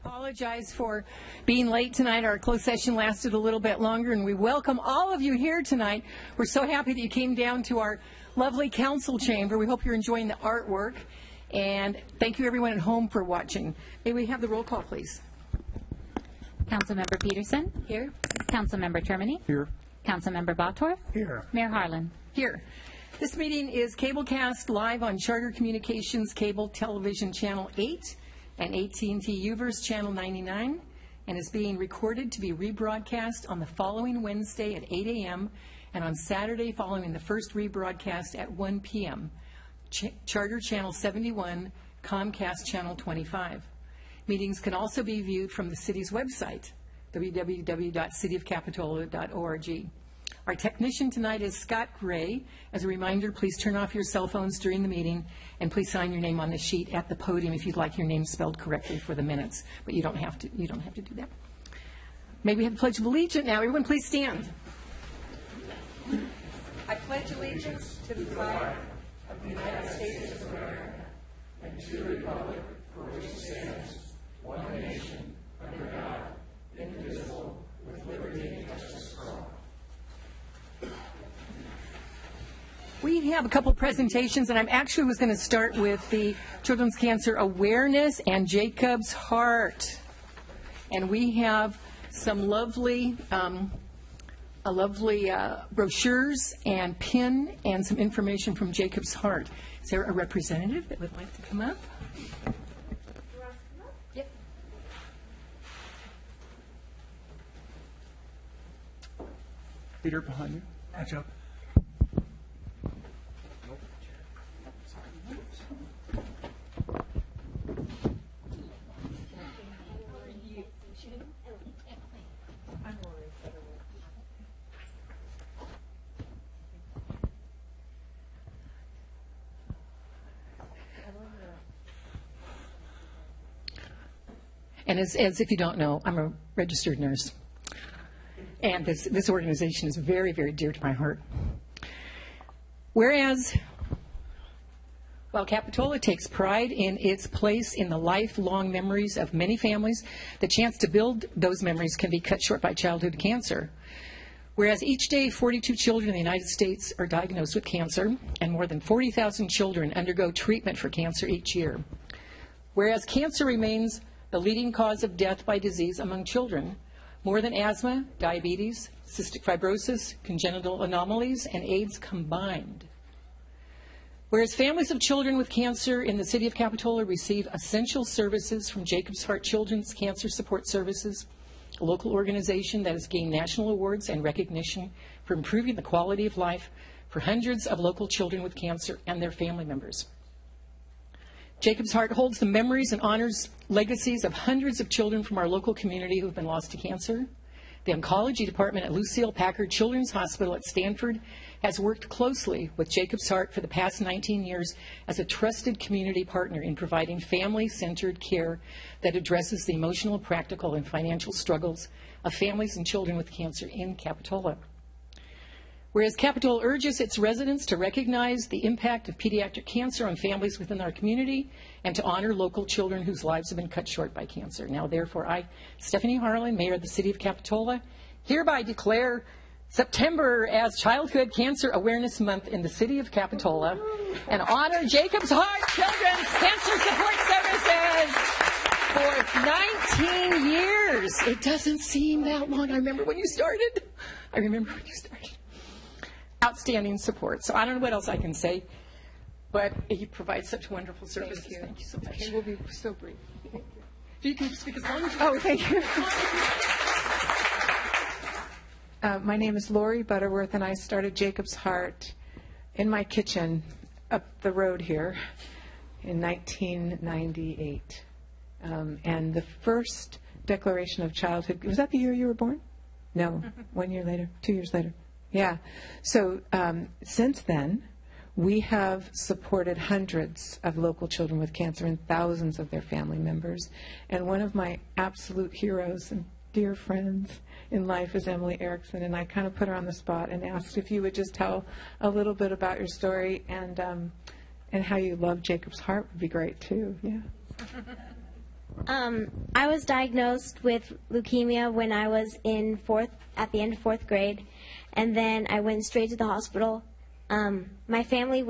apologize for being late tonight. Our closed session lasted a little bit longer, and we welcome all of you here tonight. We're so happy that you came down to our lovely council chamber. We hope you're enjoying the artwork, and thank you everyone at home for watching. May we have the roll call, please? Councilmember Peterson. Here. Councilmember Termini. Here. Councilmember Bottorff. Here. Mayor Harlan. Here. This meeting is cablecast live on Charter Communications Cable Television Channel 8 and AT&T Uverse Channel 99, and is being recorded to be rebroadcast on the following Wednesday at 8 a.m. and on Saturday following the first rebroadcast at 1 p.m. Charter Channel 71, Comcast Channel 25. Meetings can also be viewed from the city's website, www.cityofcapitola.org. Our technician tonight is Scott Gray. As a reminder, please turn off your cell phones during the meeting, and please sign your name on the sheet at the podium if you'd like your name spelled correctly for the minutes. But you don't have to do that. May we have the Pledge of Allegiance now? Everyone, please stand. I pledge allegiance to the flag of the United States of America and to the republic for which it stands, one nation, under God, indivisible, with liberty and justice for all. We have a couple presentations, and I actually was going to start with the Children's Cancer Awareness and Jacob's Heart. And we have some lovely brochures and pin and some information from Jacob's Heart. Is there a representative that would like to come up? Yep. Peter, behind you. Match up. And as if you don't know, I'm a registered nurse. And this organization is very, very dear to my heart. Whereas, while Capitola takes pride in its place in the lifelong memories of many families, the chance to build those memories can be cut short by childhood cancer. Whereas each day 42 children in the United States are diagnosed with cancer, and more than 40,000 children undergo treatment for cancer each year. Whereas cancer remains the leading cause of death by disease among children, more than asthma, diabetes, cystic fibrosis, congenital anomalies, and AIDS combined. Whereas families of children with cancer in the city of Capitola receive essential services from Jacob's Heart Children's Cancer Support Services, a local organization that has gained national awards and recognition for improving the quality of life for hundreds of local children with cancer and their family members. Jacob's Heart holds the memories and honors legacies of hundreds of children from our local community who have been lost to cancer. The oncology department at Lucille Packard Children's Hospital at Stanford has worked closely with Jacob's Heart for the past 19 years as a trusted community partner in providing family-centered care that addresses the emotional, practical, and financial struggles of families and children with cancer in Capitola. Whereas Capitola urges its residents to recognize the impact of pediatric cancer on families within our community and to honor local children whose lives have been cut short by cancer. Now, therefore, I, Stephanie Harlan, Mayor of the City of Capitola, hereby declare September as Childhood Cancer Awareness Month in the City of Capitola and honor Jacob's Heart Children's Cancer Support Services for 19 years. It doesn't seem that long. I remember when you started. Outstanding support. So I don't know what else I can say, but you provide such wonderful services. Thank you so much. Okay, we'll be so brief. You can speak as long as you want. Oh, thank you. My name is Lori Butterworth, and I started Jacob's Heart in my kitchen up the road here in 1998. And the first declaration of childhood, was that the year you were born? No, 1 year later, 2 years later. Yeah. So since then, we have supported hundreds of local children with cancer and thousands of their family members. And one of my absolute heroes and dear friends in life is Emily Erickson. And I kind of put her on the spot and asked if you would just tell a little bit about your story and how you love Jacob's Heart would be great, too. Yeah. I was diagnosed with leukemia when I was at the end of fourth grade, and then I went straight to the hospital. My family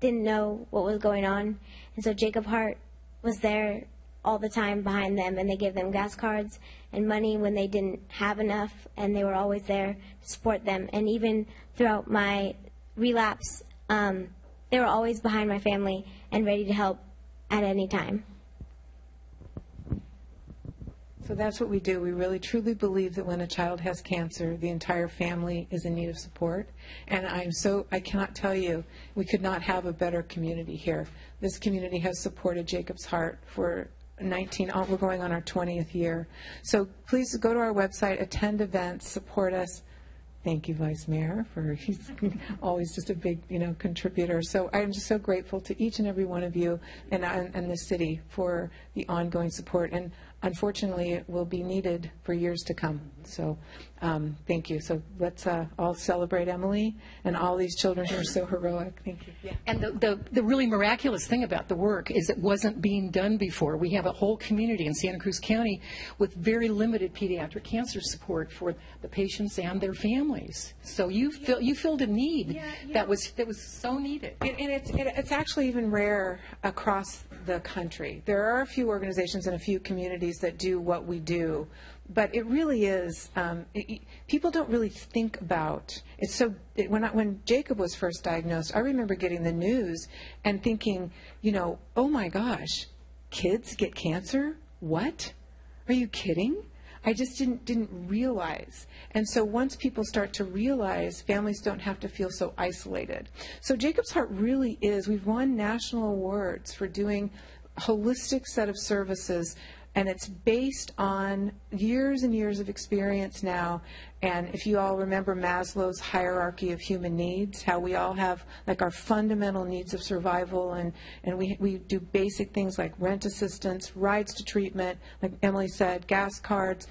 didn't know what was going on, and so Jacob Hart was there all the time behind them, and they gave them gas cards and money when they didn't have enough, and they were always there to support them. And even throughout my relapse, they were always behind my family and ready to help at any time. So that's what we do. We really truly believe that when a child has cancer, the entire family is in need of support. And I cannot tell you, we could not have a better community here. This community has supported Jacob's Heart for we're going on our 20th year. So please go to our website, attend events, support us. Thank you, Vice Mayor, he's always just a big, contributor. So I'm just so grateful to each and every one of you and the city for the ongoing support. And unfortunately, it will be needed for years to come. So thank you. So let's all celebrate Emily and all these children who are so heroic. Thank you. Yeah. And the really miraculous thing about the work is it wasn't being done before. We have a whole community in Santa Cruz County with very limited pediatric cancer support for the patients and their families. So you filled a need that was so needed. And it's actually even rare across the country. There are a few organizations and a few communities that do what we do, but it really is. People don't really think about it. So when Jacob was first diagnosed, I remember getting the news and thinking, oh my gosh, kids get cancer? What? Are you kidding? I just didn't realize. And so once people start to realize, families don't have to feel so isolated. So Jacob's Heart really is, we've won national awards for doing a holistic set of services, and it's based on years and years of experience now. And if you all remember Maslow's hierarchy of human needs, how we all have like our fundamental needs of survival, and we do basic things like rent assistance, rides to treatment, like Emily said, gas cards.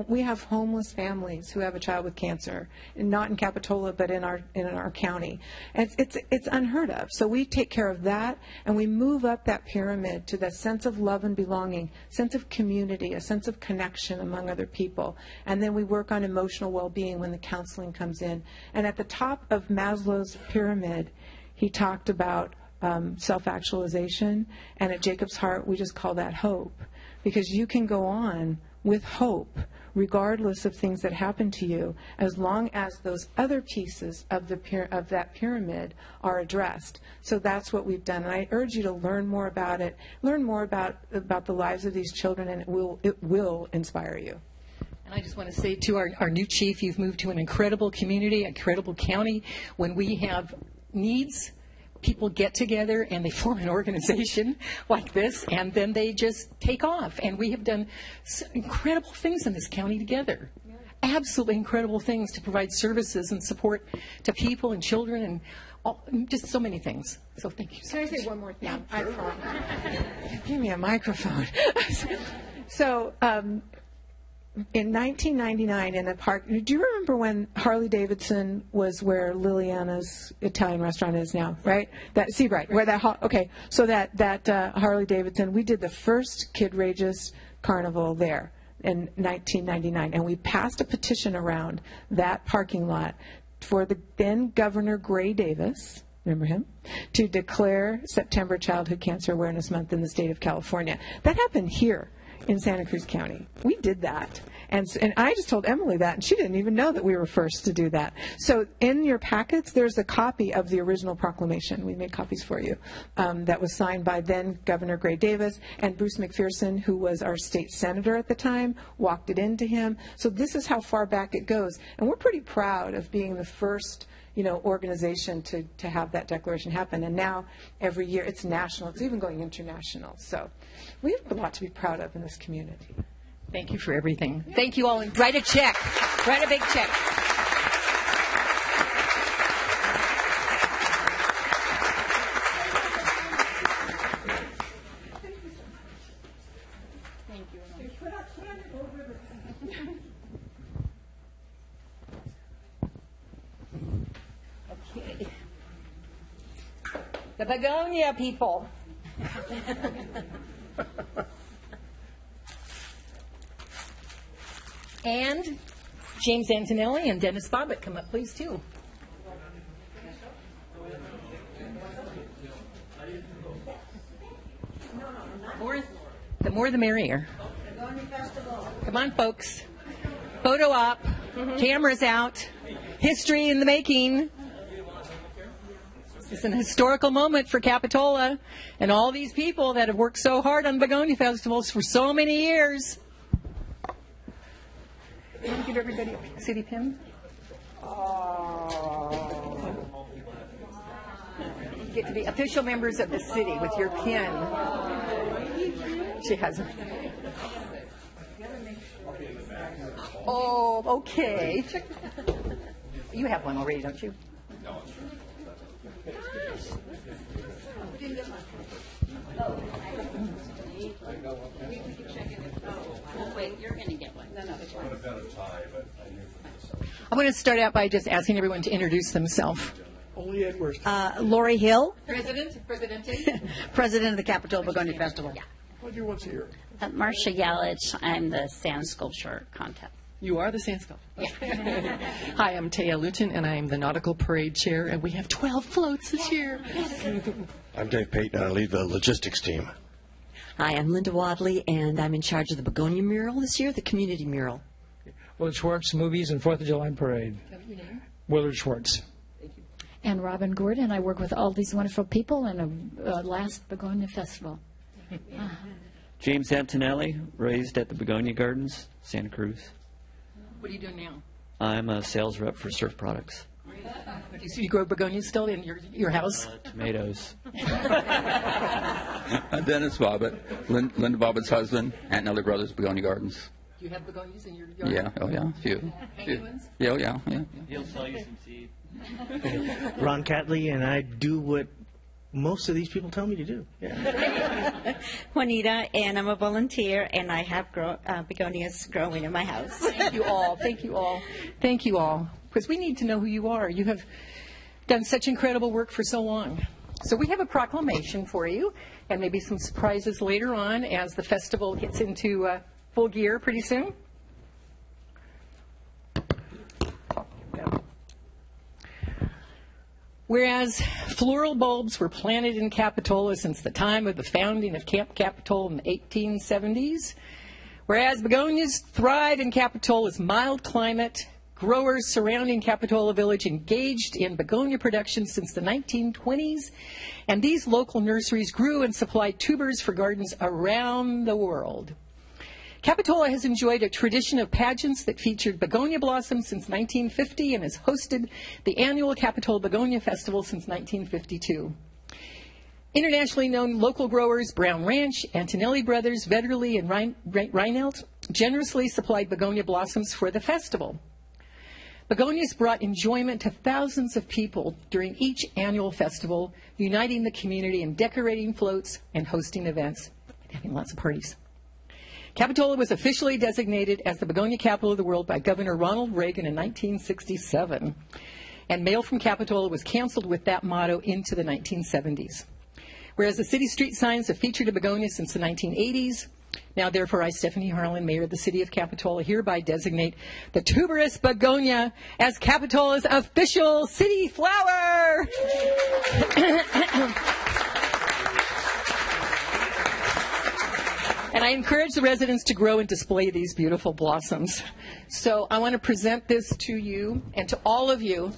We have homeless families who have a child with cancer, and not in Capitola, but in our county. And it's unheard of. So we take care of that, and we move up that pyramid to the sense of love and belonging, sense of community, a sense of connection among other people. And then we work on emotional well-being when the counseling comes in. And at the top of Maslow's pyramid, he talked about self-actualization, and at Jacob's Heart, we just call that hope, because you can go on with hope, regardless of things that happen to you, as long as those other pieces of that pyramid are addressed. So that's what we've done, and I urge you to learn more about it, learn more about the lives of these children, and it will inspire you. And I just want to say to our new chief, you've moved to an incredible community, an incredible county. When we have needs, people get together and they form an organization like this, and then they just take off. And we have done incredible things in this county together. Absolutely incredible things to provide services and support to people and children and just so many things. So thank you so much. Can I say one more thing? Yeah, I promise. Give me a microphone. So in 1999 in the park, do you remember when Harley Davidson was where Liliana's Italian restaurant is now, right? That Seabright, where that, okay, so that Harley Davidson, we did the first Kid Rageous Carnival there in 1999, and we passed a petition around that parking lot for the then Governor Gray Davis, remember him, to declare September Childhood Cancer Awareness Month in the state of California. That happened here in Santa Cruz County. We did that. And I just told Emily that, and she didn't even know that we were first to do that. So in your packets, there's a copy of the original proclamation. We made copies for you. That was signed by then Governor Gray Davis, and Bruce McPherson, who was our state senator at the time, walked it into him. So this is how far back it goes. And we're pretty proud of being the first organization to have that declaration happen. And now, every year, it's national. It's even going international. So we have a lot to be proud of in this community. Thank you for everything. Thank you all. And write a check. Write a big check. Okay. The begonia people. And James Antonelli and Dennis Bobbitt, come up, please, too. The more the merrier. Come on, folks. Photo op. Cameras out. History in the making. It's an historical moment for Capitola and all these people that have worked so hard on Begonia Festivals for so many years. You want to give everybody a city pin? You get to be official members of the city with your pin. She has a... Oh, okay. You have one already, don't you? Wait, you're going to get one. I'm going to start out by just asking everyone to introduce themselves. Only Ed Worst. Lori Hill, Presidente. president of the Capitola Begonia Festival. What you once a year? Marcia Yalich. I'm the sand sculpture contest. You are the sand sculptor. Hi, I'm Taya Luton, and I am the Nautical Parade Chair, and we have 12 floats this year. I'm Dave Payton, I lead the logistics team. Hi, I'm Linda Wadley, and I'm in charge of the Begonia mural this year, the community mural. Willard Schwartz, Movies and 4th of July Parade. Willard Schwartz. And Robin Gordon. I work with all these wonderful people in a last Begonia Festival. James Antonelli, raised at the Begonia Gardens, Santa Cruz. What are you doing now? I'm a sales rep for Surf Products. Do you grow begonias still in your house? Tomatoes. Dennis Bobbitt, Linda Bobbitt's husband, Aunt Nellie Brothers, Begonia Gardens. Do you have begonias in your yard? Yeah, oh yeah, a few. Hanging ones? Yeah, oh yeah. He'll sell you some seed. Ron Catley, and I do what most of these people tell me to do. Yeah. Juanita, and I'm a volunteer, and I have begonias growing in my house. Thank you all. Thank you all. Thank you all. Because we need to know who you are. You have done such incredible work for so long. So we have a proclamation for you, and maybe some surprises later on as the festival gets into full gear pretty soon. Whereas floral bulbs were planted in Capitola since the time of the founding of Camp Capitola in the 1870s, whereas begonias thrive in Capitola's mild climate, growers surrounding Capitola Village engaged in begonia production since the 1920s, and these local nurseries grew and supplied tubers for gardens around the world. Capitola has enjoyed a tradition of pageants that featured begonia blossoms since 1950 and has hosted the annual Capitola Begonia Festival since 1952. Internationally known local growers Brown Ranch, Antonelli Brothers, Vetterli, and Reinelt generously supplied begonia blossoms for the festival. Begonias brought enjoyment to thousands of people during each annual festival, uniting the community in decorating floats and hosting events and having lots of parties. Capitola was officially designated as the begonia capital of the world by Governor Ronald Reagan in 1967, and mail from Capitola was canceled with that motto into the 1970s. Whereas the city street signs have featured a begonia since the 1980s, now therefore I, Stephanie Harlan, Mayor of the City of Capitola, hereby designate the tuberous begonia as Capitola's official city flower. And I encourage the residents to grow and display these beautiful blossoms. So I want to present this to you and to all of you.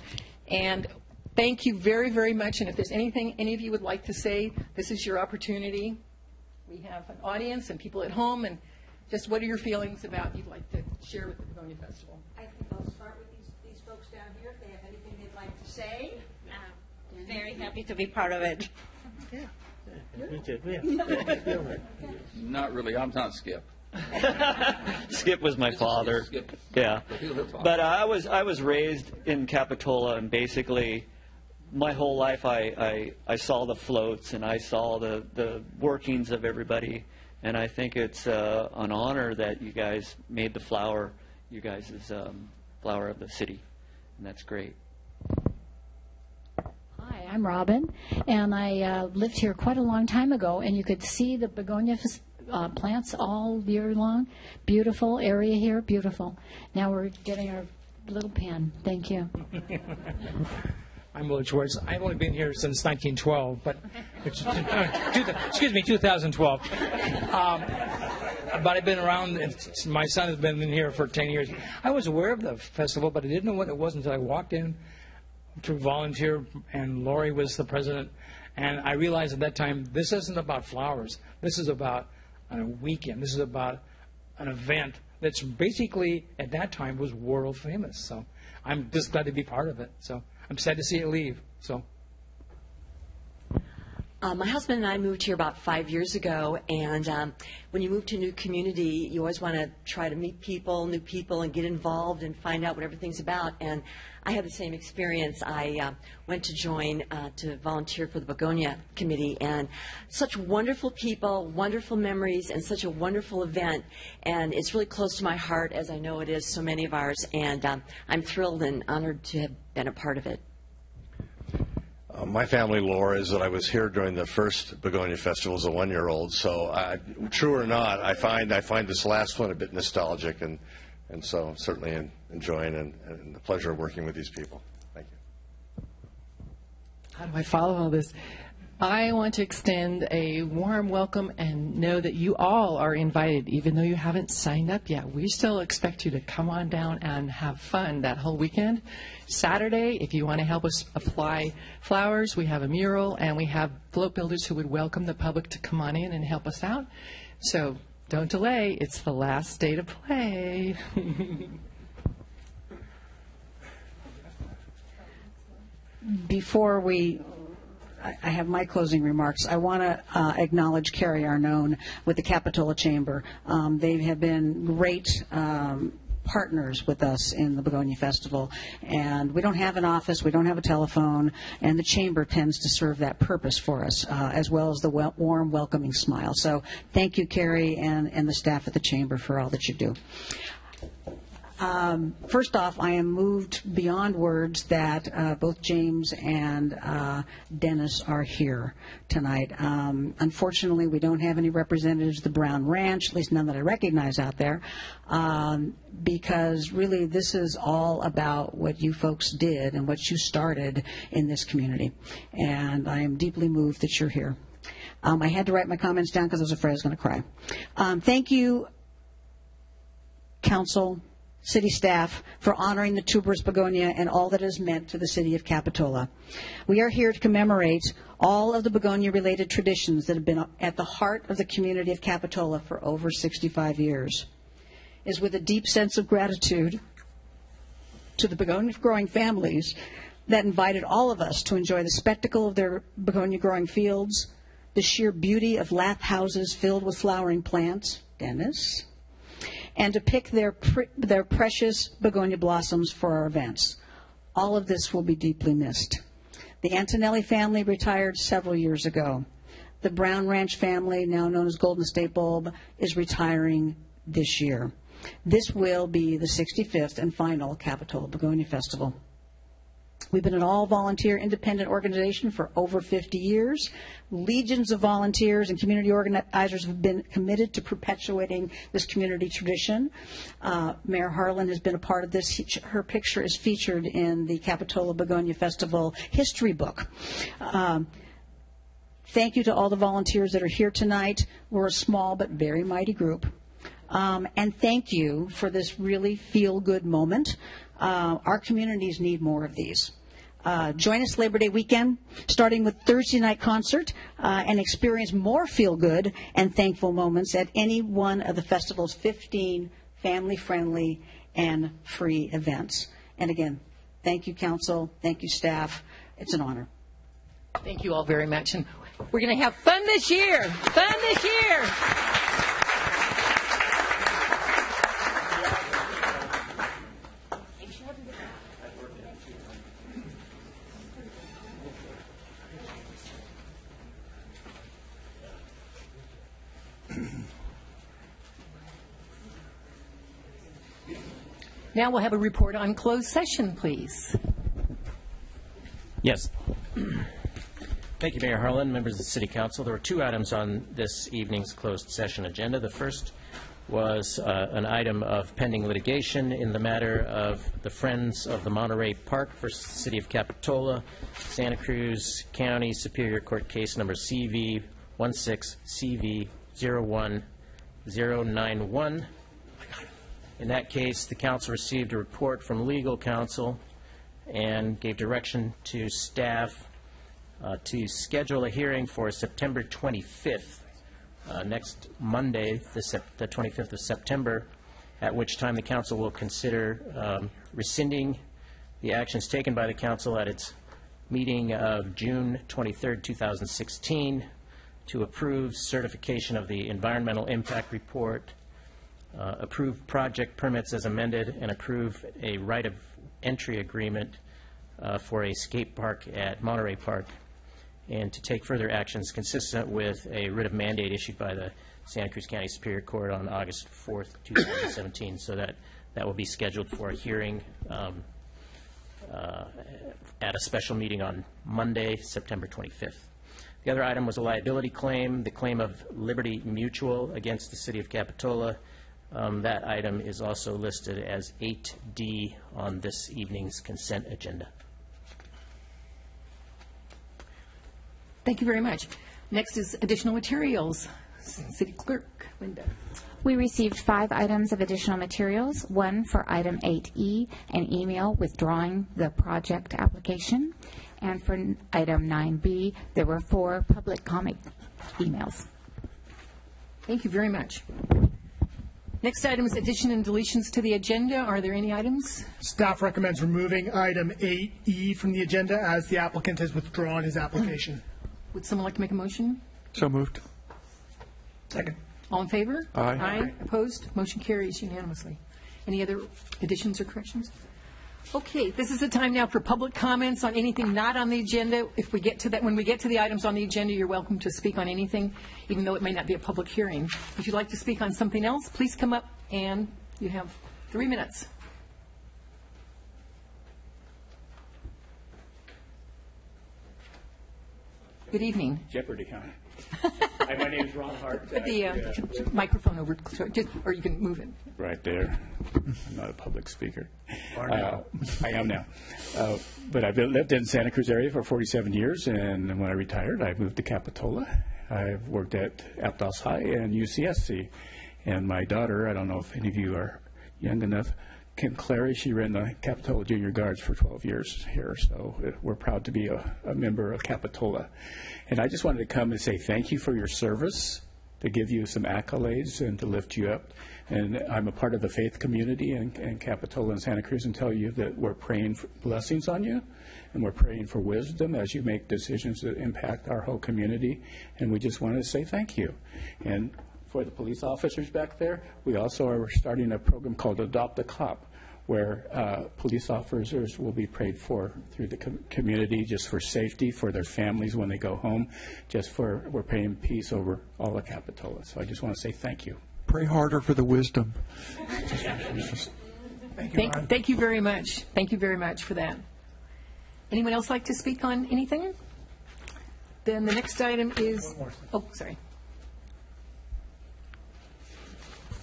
And thank you very, very much. And if there's anything any of you would like to say, this is your opportunity. We have an audience and people at home. And just what are your feelings about you'd like to share with the Begonia Festival? I think I'll start with these folks down here if they have anything they'd like to say. Very happy to be part of it. Yeah. Me too. Yeah. Not really. I'm not Skip. Skip was my father. Skip. Yeah. But I was raised in Capitola, and basically my whole life I saw the floats and I saw the workings of everybody, and I think it's an honor that you guys made the flower, you guys' flower of the city, and that's great. Hi, I'm Robin, and I lived here quite a long time ago, and you could see the Begonia plants all year long. Beautiful area here, beautiful. Now we're getting our little pen. Thank you. I'm Willard Schwartz. I've only been here since 1912, but excuse me, 2012. But I've been around. My son has been in here for 10 years. I was aware of the festival, but I didn't know what it was until I walked in to volunteer, and Lori was the president. And I realized at that time, this isn't about flowers. This is about a weekend. This is about an event that's basically, at that time, was world famous. So I'm just glad to be part of it. So I'm sad to see it leave. So. My husband and I moved here about 5 years ago, and when you move to a new community, you always want to try to meet people, new people, and get involved and find out what everything's about. And I had the same experience. I went to join to volunteer for the Begonia Committee, and such wonderful people, wonderful memories, and such a wonderful event. And it's really close to my heart, as I know it is so many of ours, and I'm thrilled and honored to have been a part of it. My family lore is that I was here during the first Begonia Festival as a one-year-old. So, true or not, I find this last one a bit nostalgic, and so I'm certainly enjoying and the pleasure of working with these people. Thank you. How do I follow all this? I want to extend a warm welcome and know that you all are invited, even though you haven't signed up yet. We still expect you to come on down and have fun that whole weekend. Saturday, if you want to help us apply flowers, we have a mural, and we have float builders who would welcome the public to come on in and help us out. So don't delay. It's the last day to play. Before I have my closing remarks. I want to acknowledge Carrie Arnone with the Capitola Chamber. They have been great partners with us in the Begonia Festival. And we don't have an office, we don't have a telephone, and the Chamber tends to serve that purpose for us, as well as the warm, welcoming smile. So thank you, Carrie, and the staff at the Chamber for all that you do. First off, I am moved beyond words that both James and Dennis are here tonight. Unfortunately, we don't have any representatives of the Brown Ranch, at least none that I recognize out there, because really this is all about what you folks did and what you started in this community. And I am deeply moved that you're here. I had to write my comments down because I was afraid I was going to cry. Thank you, Council, City staff, for honoring the tuberous begonia and all that it has meant to the city of Capitola. We are here to commemorate all of the begonia-related traditions that have been at the heart of the community of Capitola for over 65 years. It is with a deep sense of gratitude to the begonia-growing families that invited all of us to enjoy the spectacle of their begonia-growing fields, the sheer beauty of lath houses filled with flowering plants, Dennis, and to pick their precious begonia blossoms for our events. All of this will be deeply missed. The Antonelli family retired several years ago. The Brown Ranch family, now known as Golden State Bulb, is retiring this year. This will be the 65th and final Capitola Begonia Festival. We've been an all-volunteer independent organization for over 50 years. Legions of volunteers and community organizers have been committed to perpetuating this community tradition. Mayor Harlan has been a part of this. Her picture is featured in the Capitola Begonia Festival history book. Thank you to all the volunteers that are here tonight. We're a small but very mighty group. And thank you for this really feel-good moment. Our communities need more of these. Join us Labor Day weekend, starting with Thursday night concert, and experience more feel-good and thankful moments at any one of the festival's 15 family-friendly and free events. And again, thank you, Council. Thank you, staff. It's an honor. Thank you all very much. And we're going to have fun this year. Fun this year. Now we'll have a report on closed session, please. Yes. Thank you, Mayor Harlan, members of the City Council. There were 2 items on this evening's closed session agenda. The first was an item of pending litigation in the matter of the Friends of the Monterey Park versus the City of Capitola, Santa Cruz County Superior Court case number CV16CV01091. In that case, the council received a report from legal counsel and gave direction to staff to schedule a hearing for September 25th, next Monday, the 25th of September, at which time the council will consider rescinding the actions taken by the council at its meeting of June 23rd, 2016, to approve certification of the environmental impact report, approve project permits as amended, and approve a right of entry agreement for a skate park at Monterey Park, and to take further actions consistent with a writ of mandate issued by the Santa Cruz County Superior Court on August 4th, 2017, so that will be scheduled for a hearing at a special meeting on Monday, September 25th. The other item was a liability claim, the claim of Liberty Mutual against the City of Capitola. That item is also listed as 8D on this evening's consent agenda. Thank you very much. Next is additional materials. City Clerk, Linda. We received 5 items of additional materials. 1 for item 8E, an email withdrawing the project application. And for item 9B, there were 4 public comment emails. Thank you very much. Next item is addition and deletions to the agenda. Are there any items? Staff recommends removing item 8E from the agenda as the applicant has withdrawn his application. Would someone like to make a motion? So moved. Second. All in favor? Aye. Aye. Opposed? Motion carries unanimously. Any other additions or corrections? Okay, this is the time now for public comments on anything not on the agenda. If we get to that, when we get to the items on the agenda, you're welcome to speak on anything, even though it may not be a public hearing. If you'd like to speak on something else, please come up, and you have 3 minutes. Good evening. Jeopardy, huh? Hi, my name is Ron Hart. Put the microphone over, or you can move it. Right there. I'm not a public speaker. I am now. But I've lived in Santa Cruz area for 47 years, and when I retired, I moved to Capitola. I've worked at Aptos High and UCSC. And my daughter, I don't know if any of you are young enough, Kim Clary, she ran the Capitola Junior Guards for 12 years here, so we're proud to be a member of Capitola. And I just wanted to come and say thank you for your service, to give you some accolades and to lift you up. And I'm a part of the faith community in Capitola and Santa Cruz, and tell you that we're praying for blessings on you, and we're praying for wisdom as you make decisions that impact our whole community. And we just wanted to say thank you. And for the police officers back there, we also are starting a program called Adopt a Cop, where police officers will be prayed for through the community, just for safety, for their families when they go home, we're praying peace over all of Capitola. So I just want to say thank you. Pray harder for the wisdom. Thank you very much. Thank you very much for that. Anyone else like to speak on anything? Then the next item is, oh, sorry.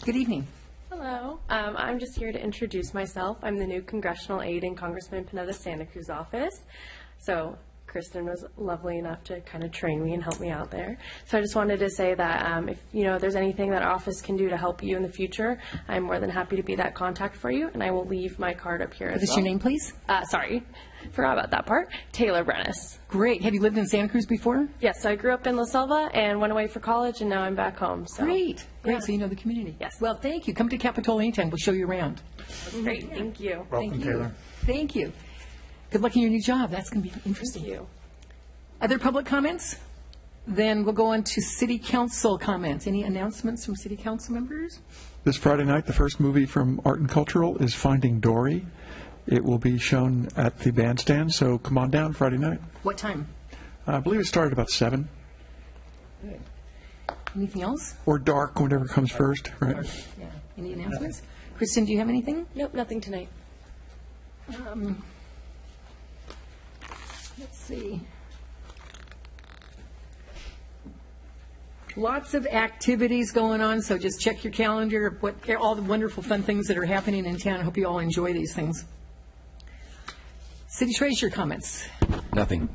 Good evening. Hello. I'm just here to introduce myself. I'm the new congressional aide in Congressman Pineda's Santa Cruz office. So Kristen was lovely enough to kind of train me and help me out there. So I just wanted to say that if there's anything that our office can do to help you in the future, I'm more than happy to be that contact for you, and I will leave my card up here as well. What is your name, please? Sorry, forgot about that part. Taylor Brennis. Great. Have you lived in Santa Cruz before? Yes, I grew up in La Selva and went away for college, and now I'm back home. So. Great. Yeah. So you know the community. Yes. Well, thank you. Come to Capitola anytime. We'll show you around. Great. Thank you. Welcome, Taylor. Thank you. Good luck in your new job. That's going to be interesting. Thank you. Other public comments? Then we'll go on to City Council comments. Any announcements from City Council members? This Friday night, the first movie from Art and Cultural is Finding Dory. It will be shown at the bandstand, so come on down Friday night. What time? I believe it started about 7. Good. Anything else? Or dark, whatever comes first, right? Yeah. Any announcements? Kristen, do you have anything? Nope, nothing tonight. Let's see. Lots of activities going on, so just check your calendar of all the wonderful fun things that are happening in town. I hope you all enjoy these things. City Treasurer comments. Nothing.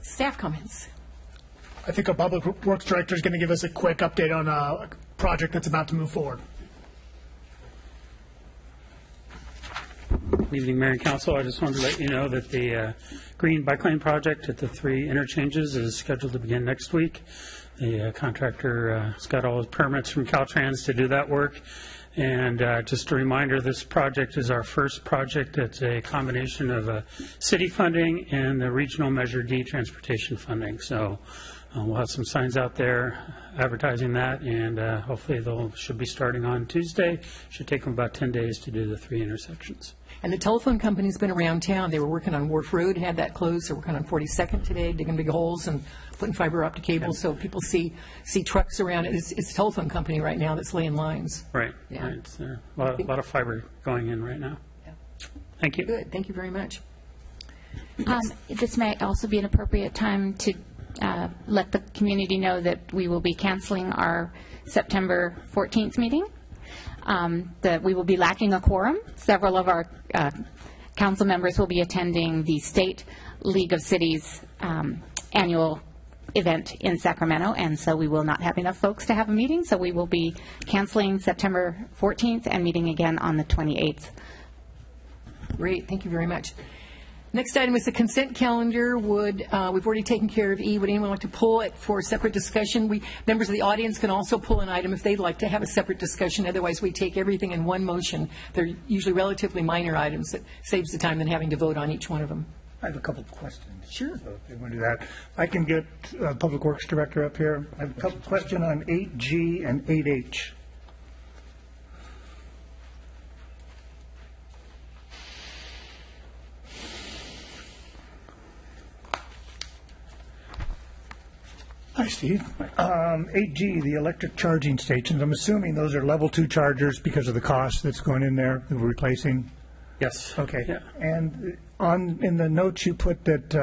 Staff comments. I think our Public Works Director is going to give us a quick update on a project that's about to move forward. Good evening, Mayor and Council. I just wanted to let you know that the Green Bike Lane project at the 3 interchanges is scheduled to begin next week. The contractor has got all his permits from Caltrans to do that work. And just a reminder, this project is our first project. It's a combination of city funding and the regional Measure D transportation funding. So we'll have some signs out there advertising that, and hopefully they should be starting on Tuesday. Should take them about 10 days to do the 3 intersections. And the telephone company's been around town. They were working on Wharf Road, had that closed. They're working on 42nd today, digging big holes and putting fiber optic cables so people see trucks around it. It's a telephone company right now that's laying lines. Right. Yeah. Right. It's, a lot of fiber going in right now. Yeah. Thank you. Good. Thank you very much. This may also be an appropriate time to let the community know that we will be canceling our September 14th meeting. That we will be lacking a quorum. Several of our council members will be attending the State League of Cities annual event in Sacramento, and so we will not have enough folks to have a meeting, so we will be canceling September 14th and meeting again on the 28th. Great. Thank you very much. Next item is the consent calendar. We've already taken care of E. Would anyone like to pull it for separate discussion? Members of the audience can also pull an item if they'd like to have a separate discussion. Otherwise, we take everything in one motion. They're usually relatively minor items that saves the time than having to vote on each one of them. I have a couple of questions. Sure. So if they want to do that. I can get Public Works Director up here. I have a couple of questions on 8G and 8H. Hi, Steve. 8G, the electric charging stations. I'm assuming those are level 2 chargers because of the cost that's going in there that we're replacing. Yes. Okay. Yeah. And in the notes you put that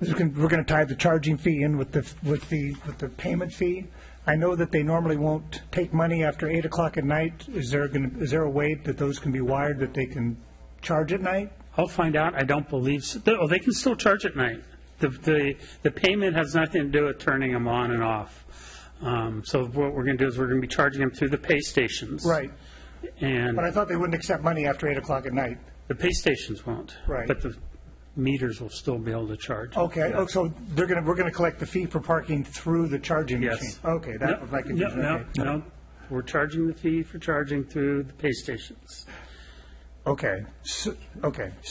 we're going to tie the charging fee in with the payment fee. I know that they normally won't take money after 8 o'clock at night. Is there a way that those can be wired that they can charge at night? I'll find out. I don't believe so. Oh, they can still charge at night. The payment has nothing to do with turning them on and off. So what we're going to do is we're going to be charging them through the pay stations. Right. And But I thought they wouldn't accept money after 8 o'clock at night. the pay stations won't. Right. But the meters will still be able to charge. Okay. Yeah. Oh, so we're going to collect the fee for parking through the charging Yes. machine. Okay, that was my confusion. Okay. No. We're charging the fee for charging through the pay stations. Okay. So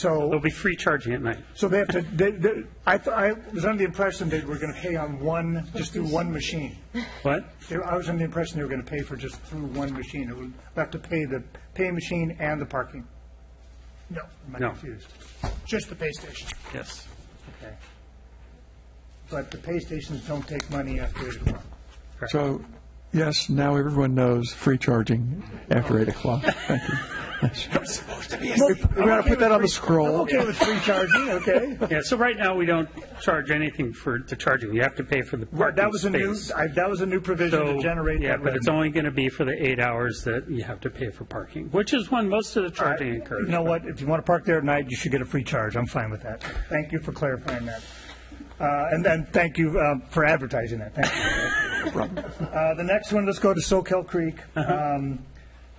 There'll be free charging at night. So they have to. I was under the impression they were going to pay on just through one machine. What? I was under the impression they were going to pay for just through one machine. It would have to pay the pay machine and the parking. No, I'm No. confused. Just the pay station. Yes. Okay. But the pay stations don't take money after 8 o'clock. So, yes, now everyone knows free charging after 8 o'clock. Thank you. I'm supposed to be. We're going to put that on the scroll. I'm okay with free charging. Okay. Yeah. So right now we don't charge anything for the charging. You have to pay for the parking That was a new. space. That was a new provision to generate. Yeah, that but it's revenue. only going to be for the 8 hours that you have to pay for parking, which is when most of the charging occurs. You know what? If you want to park there at night, you should get a free charge. I'm fine with that. Thank you for clarifying that. And then thank you for advertising that. Thank you. The next one, let's go to Soquel Creek.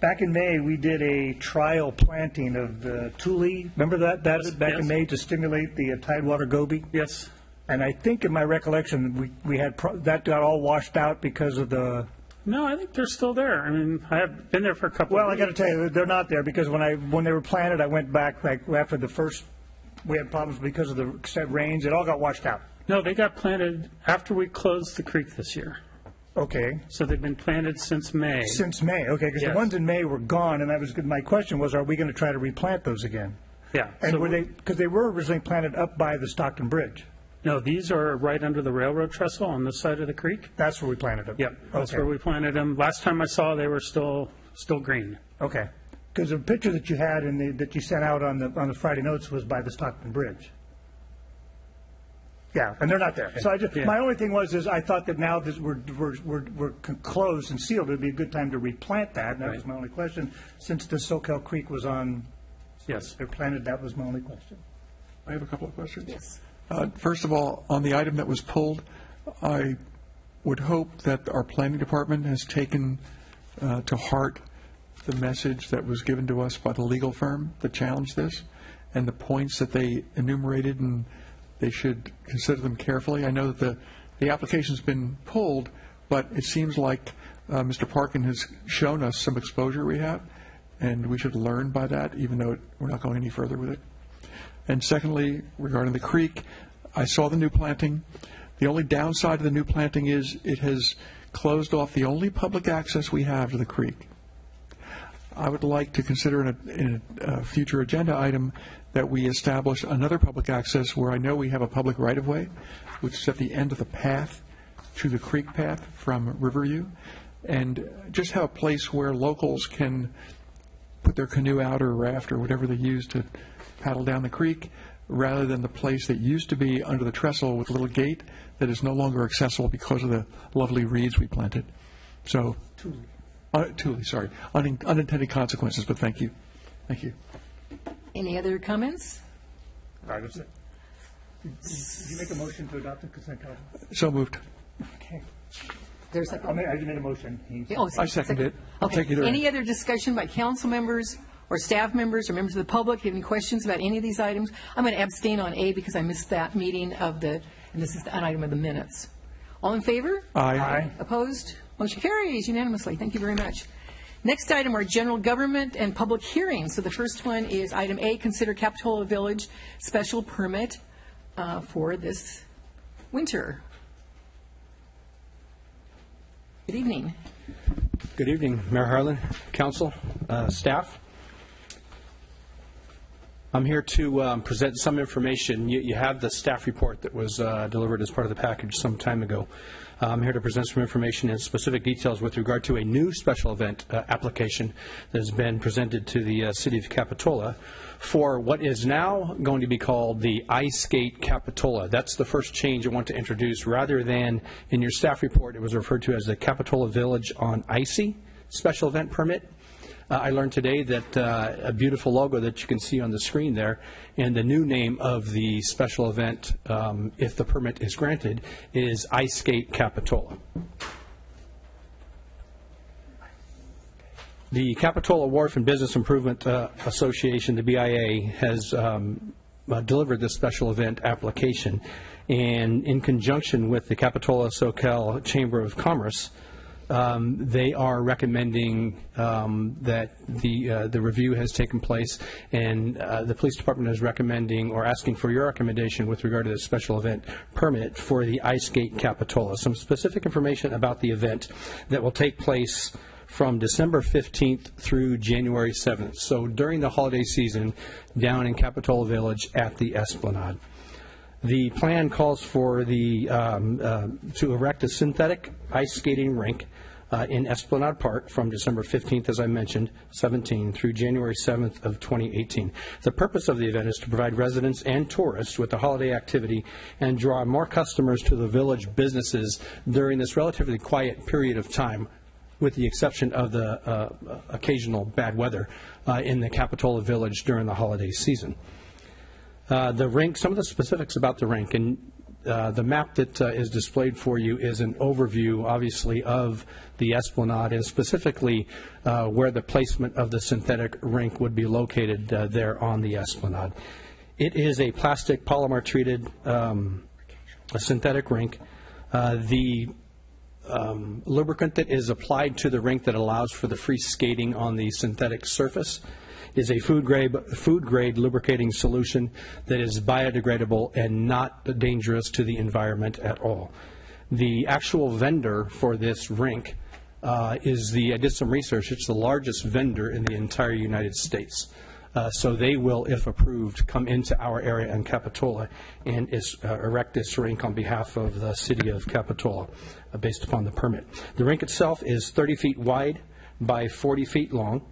Back in May, we did a trial planting of the tule. Remember that? Back in May to stimulate the Tidewater goby? Yes. And I think in my recollection, we had that got all washed out because of the... No, I think they're still there. I mean, I have been there for a couple Well, of I got to tell you, they're not there because when they were planted, I went back like after the first. We had problems because of the rains. It all got washed out. No, they got planted after we closed the creek this year. Okay. So they've been planted since May. Since May, okay, because Yes. the ones in May were gone, and that was my question was, are we going to try to replant those again? Yeah. And so were they, because they were originally planted up by the Stockton Bridge? No, these are right under the railroad trestle on this side of the creek. That's where we planted them? Yep, that's Okay. where we planted them. Last time I saw, they were still green. Okay. Because the picture that you had that you sent out on the Friday notes was by the Stockton Bridge. Yeah, and they're not there. So my only thing is I thought that now that we're closed and sealed, it'd be a good time to replant that. And that was my only question. Since the Soquel Creek was on, they're planted. That was my only question. I have a couple of questions. Yes. First of all, on the item that was pulled, I would hope that our planning department has taken to heart the message that was given to us by the legal firm that challenged this and the points that they enumerated, and they should consider them carefully. I know that the application's been pulled, but it seems like Mr. Parkin has shown us some exposure we have, and we should learn by that, even though we're not going any further with it. And secondly, regarding the creek, I saw the new planting. The only downside of the new planting is it has closed off the only public access we have to the creek. I would like to consider in a future agenda item that we establish another public access where I know we have a public right-of-way, which is at the end of the path to the creek path from Riverview, and just have a place where locals can put their canoe out or raft or whatever they use to paddle down the creek, rather than the place that used to be under the trestle with a little gate that is no longer accessible because of the lovely reeds we planted. So, Thule, sorry. Unintended consequences, but thank you. Thank you. Any other comments? Right, that's it. Did you make a motion to adopt the consent calendar? So moved. Okay. There's a I just made a motion. I second it. I'll Okay. take either Any end. other discussion by council members or staff members or members of the public? Have any questions about any of these items? I'm going to abstain on A because I missed that meeting and this is an item of the minutes. All in favor? Aye. Opposed? Motion carries unanimously. Thank you very much. Next item are general government and public hearings. So the first one is item A, consider Capitola Village special permit for this winter. Good evening. Good evening, Mayor Harlan, council, staff. I'm here to present some information. You have the staff report that was delivered as part of the package some time ago. I'm here to present some information and specific details with regard to a new special event application that has been presented to the City of Capitola for what is now going to be called the Ice Skate Capitola. That's the first change I want to introduce. Rather than in your staff report, it was referred to as the Capitola Village on Icy special event permit. I learned today that a beautiful logo that you can see on the screen there, and the new name of the special event, if the permit is granted, is Ice Skate Capitola. The Capitola Wharf and Business Improvement Association, the BIA, has delivered this special event application, and in conjunction with the Capitola Soquel Chamber of Commerce, they are recommending that the review has taken place, and the police department is recommending or asking for your recommendation with regard to the special event permit for the Ice Skate Capitola. Some specific information about the event that will take place from December 15th through January 7th. So during the holiday season down in Capitola Village at the Esplanade. The plan calls for to erect a synthetic ice skating rink in Esplanade Park from December 15th, as I mentioned, 17, through January 7th of 2018. The purpose of the event is to provide residents and tourists with the holiday activity and draw more customers to the village businesses during this relatively quiet period of time, with the exception of the occasional bad weather in the Capitola Village during the holiday season. The rink, some of the specifics about the rink, and the map that is displayed for you is an overview, obviously, of the Esplanade, and specifically where the placement of the synthetic rink would be located there on the Esplanade. It is a plastic polymer-treated synthetic rink. The lubricant that is applied to the rink that allows for the free skating on the synthetic surface is a food grade lubricating solution that is biodegradable and not dangerous to the environment at all. The actual vendor for this rink I did some research, it's the largest vendor in the entire United States. So they will, if approved, come into our area in Capitola and erect this rink on behalf of the City of Capitola based upon the permit. The rink itself is 30 feet wide by 40 feet long.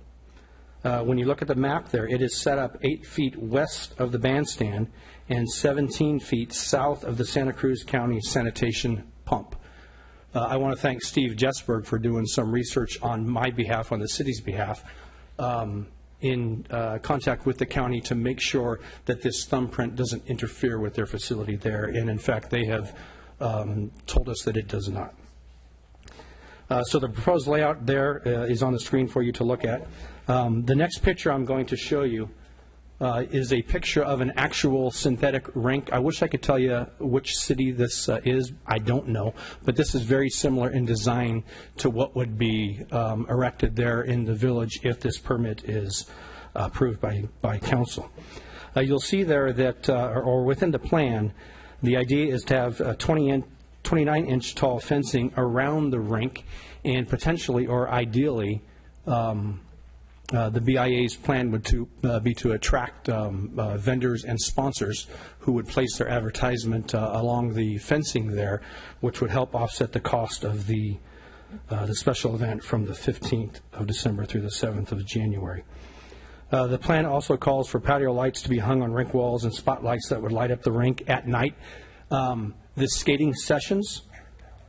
When you look at the map there, it is set up 8 feet west of the bandstand and 17 feet south of the Santa Cruz County sanitation pump. I want to thank Steve Jessberg for doing some research on my behalf, on the city's behalf, in contact with the county to make sure that this thumbprint doesn't interfere with their facility there. And in fact, they have told us that it does not. So the proposed layout there is on the screen for you to look at. The next picture I'm going to show you is a picture of an actual synthetic rink. I wish I could tell you which city this is. I don't know. But this is very similar in design to what would be erected there in the village if this permit is approved by council. You'll see there that, or within the plan, the idea is to have 29-inch tall fencing around the rink, and potentially or ideally the BIA's plan would be to attract vendors and sponsors who would place their advertisement along the fencing there, which would help offset the cost of the special event from the 15th of December through the 7th of January. The plan also calls for patio lights to be hung on rink walls and spotlights that would light up the rink at night. The skating sessions,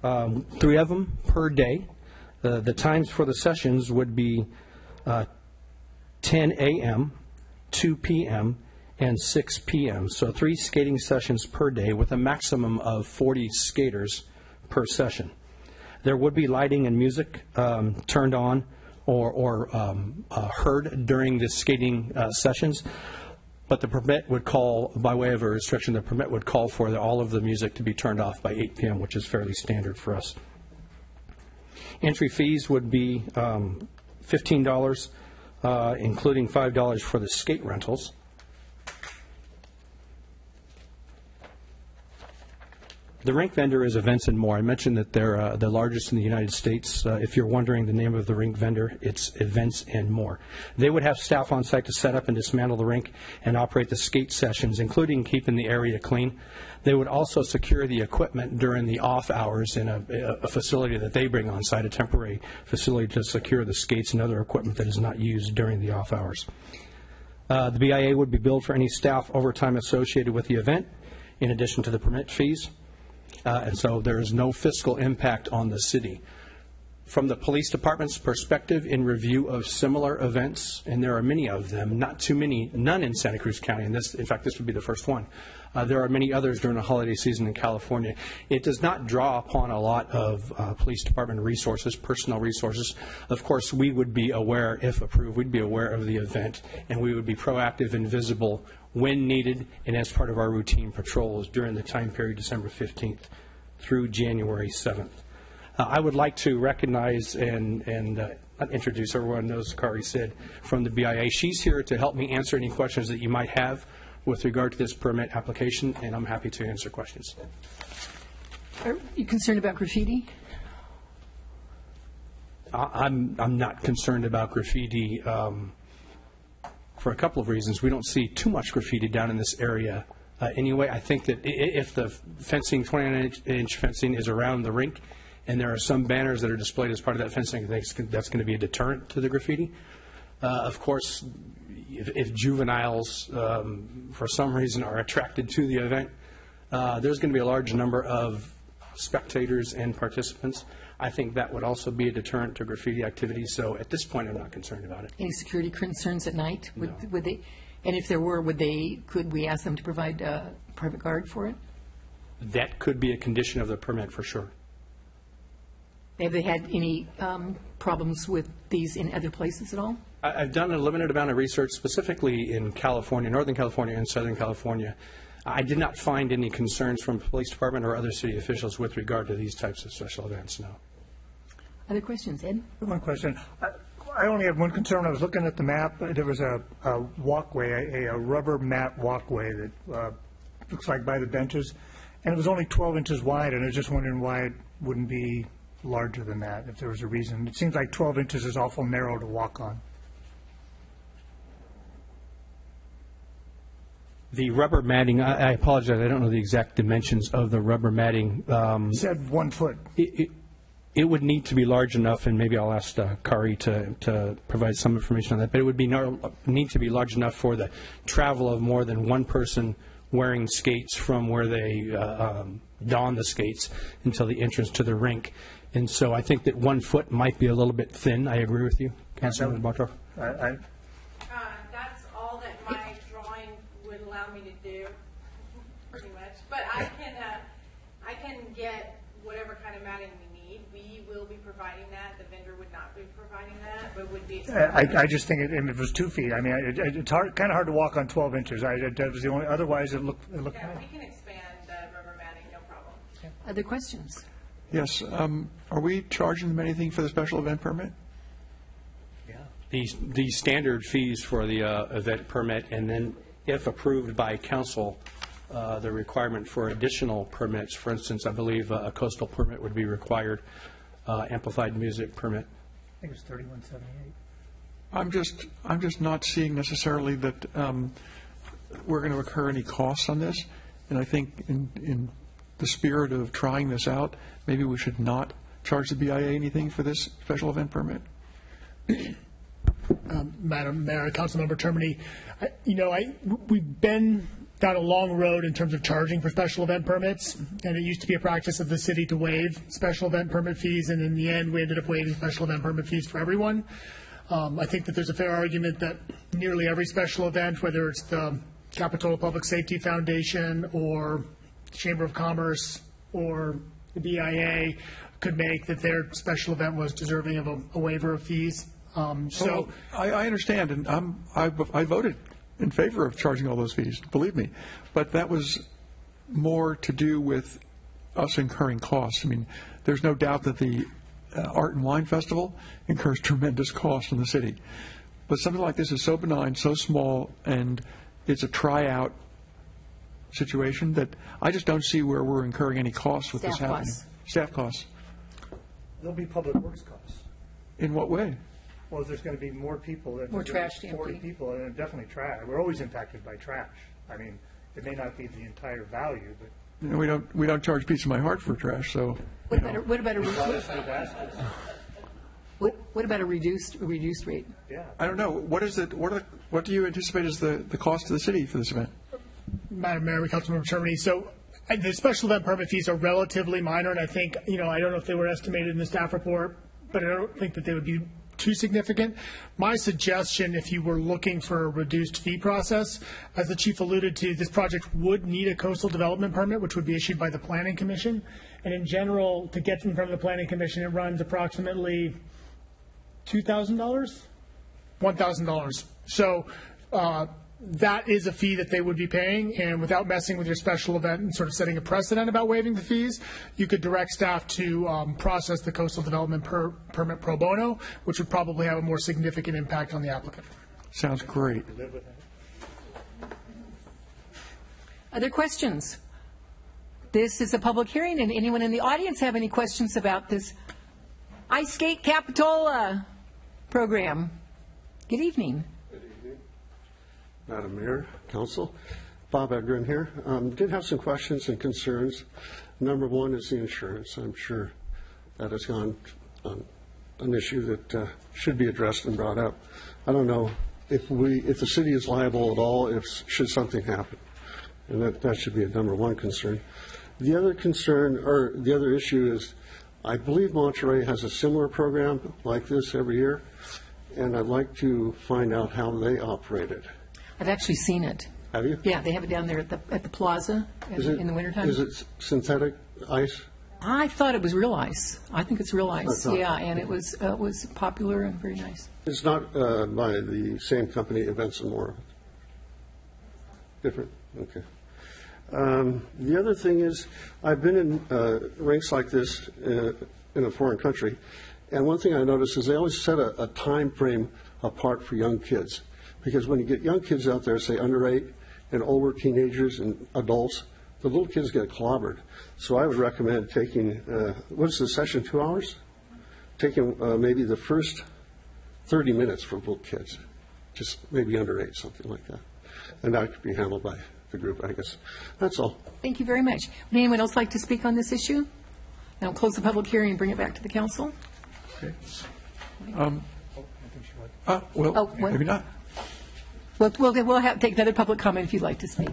3 of them per day. The times for the sessions would be 10 a.m., 2 p.m., and 6 p.m. So 3 skating sessions per day with a maximum of 40 skaters per session. There would be lighting and music turned on or heard during the skating sessions, but the permit would call, by way of a restriction, the permit would call for all of the music to be turned off by 8 p.m., which is fairly standard for us. Entry fees would be $15, including $5 for the skate rentals. The rink vendor is Events and More. I mentioned that they're the largest in the United States. If you're wondering the name of the rink vendor, it's Events and More. They would have staff on site to set up and dismantle the rink and operate the skate sessions, including keeping the area clean. They would also secure the equipment during the off hours in a facility that they bring on site, a temporary facility to secure the skates and other equipment that is not used during the off hours. The BIA would be billed for any staff overtime associated with the event, in addition to the permit fees. And so there is no fiscal impact on the city. From the police department's perspective, in review of similar events, and there are many of them, not too many, none in Santa Cruz County, and this, in fact, this would be the first one. There are many others during the holiday season in California. It does not draw upon a lot of police department resources, personnel resources. Of course, we would be aware, if approved, we'd be aware of the event, and we would be proactive and visible when needed and as part of our routine patrols during the time period December 15th through January 7th. I would like to recognize and not introduce, everyone knows Kari Sid from the BIA. She's here to help me answer any questions that you might have with regard to this permit application, and I'm happy to answer questions. Are you concerned about graffiti? I'm not concerned about graffiti for a couple of reasons. We don't see too much graffiti down in this area anyway. I think that if the fencing, 29-inch fencing, is around the rink, and there are some banners that are displayed as part of that fencing, I think that's going to be a deterrent to the graffiti. Of course, if juveniles, for some reason, are attracted to the event, there's going to be a large number of spectators and participants. I think that would also be a deterrent to graffiti activity. So at this point, I'm not concerned about it. Any security concerns at night? No. Would they, and if there were, could we ask them to provide a private guard for it? That could be a condition of the permit for sure. Have they had any problems with these in other places at all? I've done a limited amount of research, specifically in California, Northern California and Southern California. I did not find any concerns from the police department or other city officials with regard to these types of special events, no. Other questions, Ed? One question. I only had one concern. I was looking at the map. There was a walkway, a rubber mat walkway that looks like by the benches, and it was only 12 inches wide, and I was just wondering why it wouldn't be larger than that, if there was a reason. It seems like 12 inches is awful narrow to walk on. The rubber matting, I apologize, I don't know the exact dimensions of the rubber matting. You said 1 foot. it would need to be large enough, and maybe I'll ask Kari to provide some information on that, but it would need to be large enough for the travel of more than one person wearing skates from where they don the skates until the entrance to the rink. And so I think that 1 foot might be a little bit thin. I agree with you, Councilman Bartow. That's all that my drawing would allow me to do, pretty much. But I can get whatever kind of matting we need. We will be providing that. The vendor would not be providing that, but would be. I just think if it was 2 feet, I mean, it's kind of hard to walk on 12 inches. That was the only. Otherwise, it looked. Yeah, we can expand the rubber matting, no problem. Other questions? Yes. Are we charging them anything for the special event permit? The standard fees for the event permit, and then if approved by council, the requirement for additional permits. For instance, I believe a coastal permit would be required, amplified music permit. I think it's $31.78. I'm just not seeing necessarily that we're going to incur any costs on this, and I think in the spirit of trying this out, maybe we should not charge the BIA anything for this special event permit. Madam Mayor, Councilmember Termini, we've been down a long road in terms of charging for special event permits, and it used to be a practice of the city to waive special event permit fees, and in the end, we ended up waiving special event permit fees for everyone. I think that there's a fair argument that nearly every special event, whether it's the Capitola Public Safety Foundation or the Chamber of Commerce or the BIA, could make that their special event was deserving of a waiver of fees. I understand, and I voted in favor of charging all those fees, believe me. But that was more to do with us incurring costs. I mean, there's no doubt that the Art and Wine Festival incurs tremendous costs in the city. But something like this is so benign, so small, and it's a tryout situation that I just don't see where we're incurring any costs with this happening. Staff costs. There'll be public works costs. In what way? Well, there's going to be more people. More trash to 40 empty. people, and definitely trash. We're always impacted by trash. I mean, it may not be the entire value, but You know, we don't charge Pizza My Heart for trash, so. What about a reduced rate? Yeah. I don't know. What do you anticipate is the cost to the city for this event? Madam Mayor, Councilmember Termini, so the special event permit fees are relatively minor, and I think, I don't know if they were estimated in the staff report, but I don't think that they would be too significant. My suggestion, if you were looking for a reduced fee process, as the chief alluded to, this project would need a coastal development permit, which would be issued by the Planning Commission. And in general, to get in front of the Planning Commission, it runs approximately $2,000, $1,000. So that is a fee that they would be paying, and without messing with your special event and sort of setting a precedent about waiving the fees, you could direct staff to process the coastal development permit pro bono, which would probably have a more significant impact on the applicant. Sounds great. Other questions? This is a public hearing, and anyone in the audience have any questions about this Ice Skate Capitola program? Good evening. Madam Mayor, Council, Bob Edgren here. Did have some questions and concerns. Number one is the insurance. I'm sure that has gone an issue that should be addressed and brought up. I don't know if the city is liable at all should something happen, and that should be a number one concern. The other concern, or the other issue is, I believe Monterey has a similar program like this every year, and I'd like to find out how they operate it. I've actually seen it. Have you? Yeah, they have it down there at the plaza in the wintertime. Is it synthetic ice? I thought it was real ice. I think it's real ice. Yeah, and it was popular and very nice. It's not by the same company, Events and More. Different? Okay. The other thing is, I've been in rinks like this in a foreign country, and one thing I noticed is they always set a time frame apart for young kids. Because when you get young kids out there, say under 8, and older teenagers and adults, the little kids get clobbered. So I would recommend taking, what's the session, 2 hours? Taking maybe the first 30 minutes for little kids, just maybe under 8, something like that. And that could be handled by the group, I guess. That's all. Thank you very much. Would anyone else like to speak on this issue? Now close the public hearing and bring it back to the council. Okay. Oh, what? Maybe not. We'll take another public comment if you'd like to speak.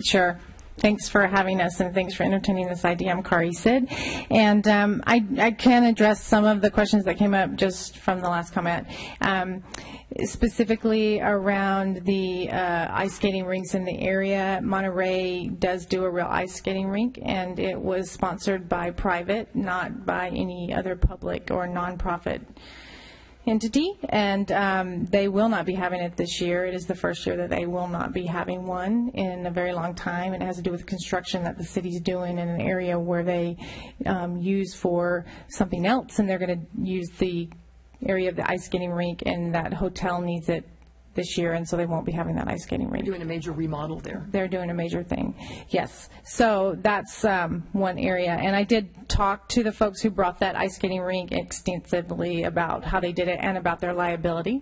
Sure. Thanks for having us, and thanks for entertaining this idea. I'm Kari Sid, and I can address some of the questions that came up just from the last comment, specifically around the ice skating rinks in the area. Monterey does do a real ice skating rink, and it was sponsored by private, not by any other public or nonprofit entity, and they will not be having it this year. It is the first year that they will not be having one in a very long time. It has to do with construction that the city's doing in an area where they use for something else, and they're going to use the area of the ice skating rink, and that hotel needs it this year, and so they won't be having that ice skating rink. They're doing a major remodel there. They're doing a major thing, yes. So that's one area. And I did talk to the folks who brought that ice skating rink extensively about how they did it and about their liability.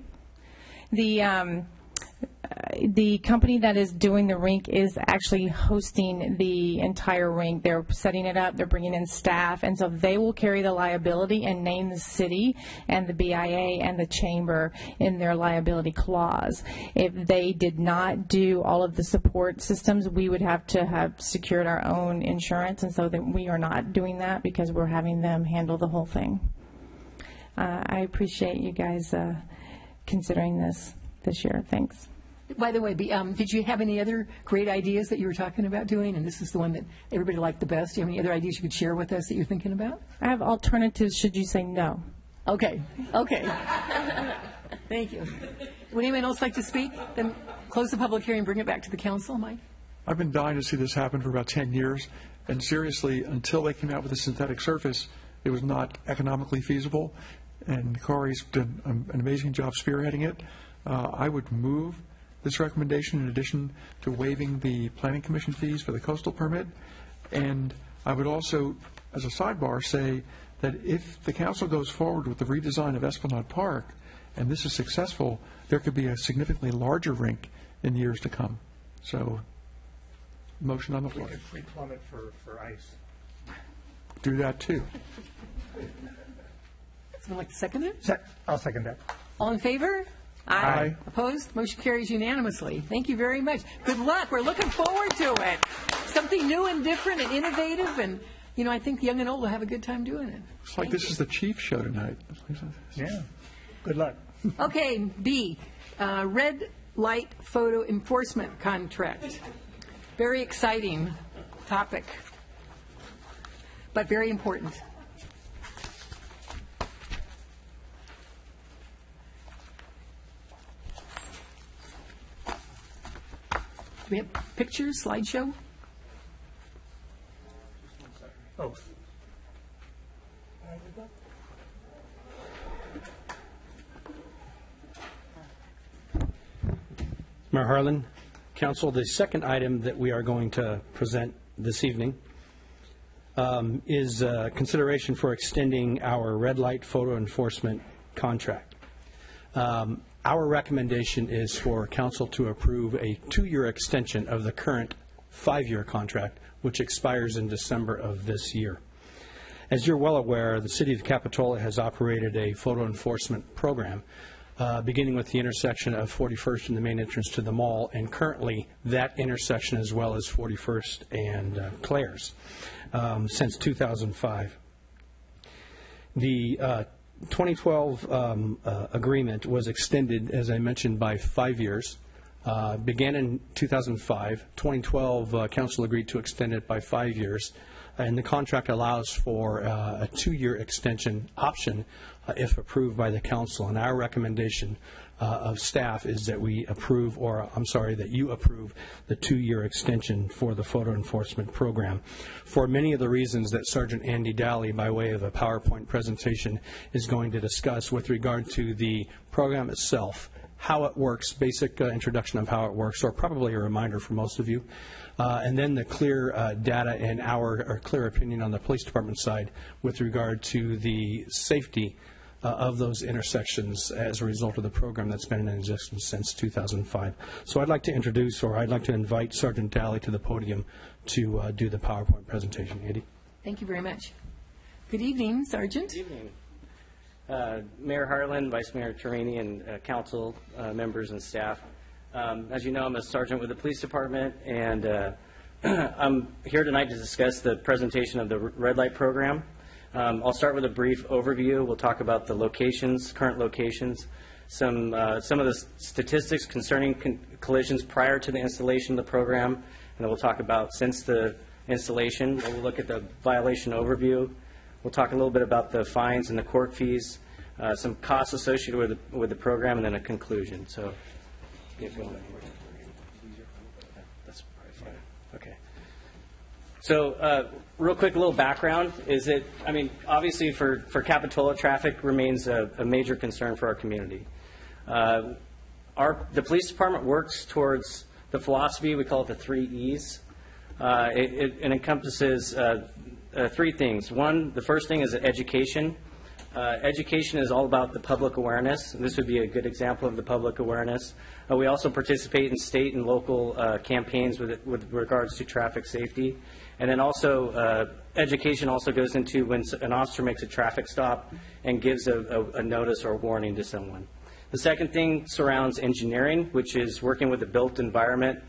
The company that is doing the rink is actually hosting the entire rink. They're setting it up, they're bringing in staff, and so they will carry the liability and name the city and the BIA and the chamber in their liability clause. If they did not do all of the support systems, we would have to have secured our own insurance, and so that we are not doing that because we're having them handle the whole thing. I appreciate you guys considering this year. Thanks. By the way, did you have any other great ideas that you were talking about doing? And this is the one that everybody liked the best. Do you have any other ideas you could share with us that you're thinking about? I have alternatives should you say no. Okay. Thank you. Would anyone else like to speak? Then close the public hearing and bring it back to the council, Mike. I've been dying to see this happen for about 10 years, and seriously, until they came out with a synthetic surface, it was not economically feasible, and Kari's done an amazing job spearheading it. I would move this recommendation in addition to waiving the Planning Commission fees for the coastal permit. And I would also, as a sidebar, say that if the council goes forward with the redesign of Esplanade Park, and this is successful, there could be a significantly larger rink in the years to come. So, motion on the floor. We could free plummet for ice. Do that too. Someone like to second it? I'll second that. All in favor? Aye. Opposed? Motion carries unanimously. Thank you very much. Good luck. We're looking forward to it. Something new and different and innovative, and I think young and old will have a good time doing it. It's like this is the chief show tonight. Yeah. Good luck. Okay, B, red light photo enforcement contract. Very exciting topic, but very important. Do we have pictures, slideshow? Oh. Mayor Harlan, Council, the second item that we are going to present this evening is consideration for extending our red light photo enforcement contract. Our recommendation is for Council to approve a 2-year extension of the current 5-year contract, which expires in December of this year. As you're well aware, the City of Capitola has operated a photo enforcement program beginning with the intersection of 41st and the main entrance to the mall, and currently that intersection as well as 41st and Claire's since 2005. The 2012 agreement was extended, as I mentioned, by 5 years. Began in 2005. 2012, Council agreed to extend it by 5 years. And the contract allows for a 2-year extension option if approved by the Council. And our recommendation of staff is that we approve, that you approve the 2-year extension for the photo enforcement program. For many of the reasons that Sergeant Andy Daly, by way of a PowerPoint presentation, is going to discuss with regard to the program itself, how it works, basic introduction of how it works, or probably a reminder for most of you, and then the clear data and our clear opinion on the police department side with regard to the safety of those intersections as a result of the program that's been in existence since 2005. So I'd like to invite Sergeant Daly to the podium to do the PowerPoint presentation. Andy. Thank you very much. Good evening, Sergeant. Good evening. Mayor Harlan, Vice Mayor Torini, and council members and staff. As you know, I'm a sergeant with the police department, and I'm here tonight to discuss the presentation of the red light program. I'll start with a brief overview. We'll talk about the locations, current locations, some of the statistics concerning collisions prior to the installation of the program, and then we'll talk about since the installation. We'll look at the violation overview. We'll talk a little bit about the fines and the court fees, some costs associated with the program, and then a conclusion. So, get going. That's probably fine. Okay. So, real quick, a little background is that, I mean, obviously for Capitola, traffic remains a major concern for our community. The police department works towards the philosophy, we call it the 3 E's. It encompasses three things. One, the first thing is education. Education is all about the public awareness. This would be a good example of the public awareness. We also participate in state and local campaigns with regards to traffic safety. And then also, education also goes into when an officer makes a traffic stop and gives a notice or a warning to someone. The second thing surrounds engineering, which is working with the built environment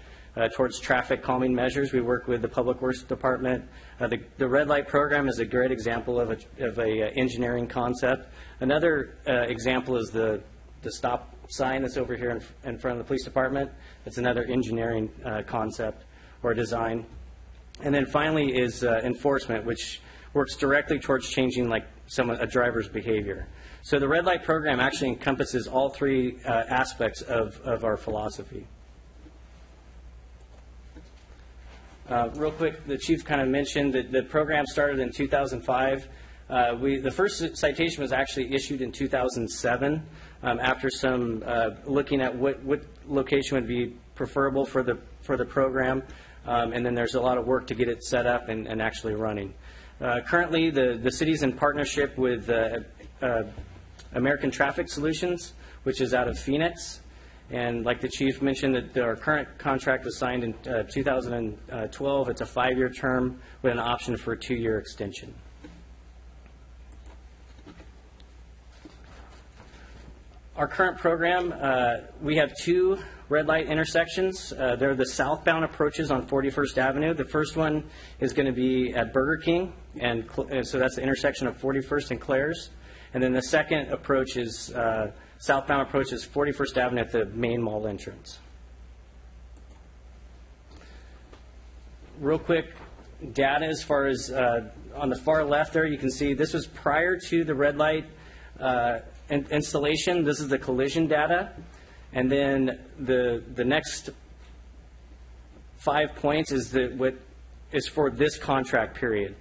towards traffic calming measures. We work with the Public Works Department. The red light program is a great example of a engineering concept. Another example is the stop sign that's over here in front of the police department. That's another engineering concept or design. And then finally is enforcement, which works directly towards changing a driver's behavior. So the red light program actually encompasses all three aspects of our philosophy. Real quick, the chief kind of mentioned that the program started in 2005. The first citation was actually issued in 2007 after some looking at what location would be preferable for the program, and then there's a lot of work to get it set up and actually running. Currently, the city's in partnership with American Traffic Solutions, which is out of Phoenix. And like the chief mentioned, that our current contract was signed in 2012. It's a 5-year term with an option for a 2-year extension. Our current program, we have 2 red light intersections. They're the southbound approaches on 41st Avenue. The first one is going to be at Burger King, and so that's the intersection of 41st and Claire's. And then the second approach is southbound approach is 41st Avenue at the main mall entrance. Real quick data as far as on the far left there, you can see this was prior to the red light installation. This is the collision data. And then the next 5 points is what is for this contract period.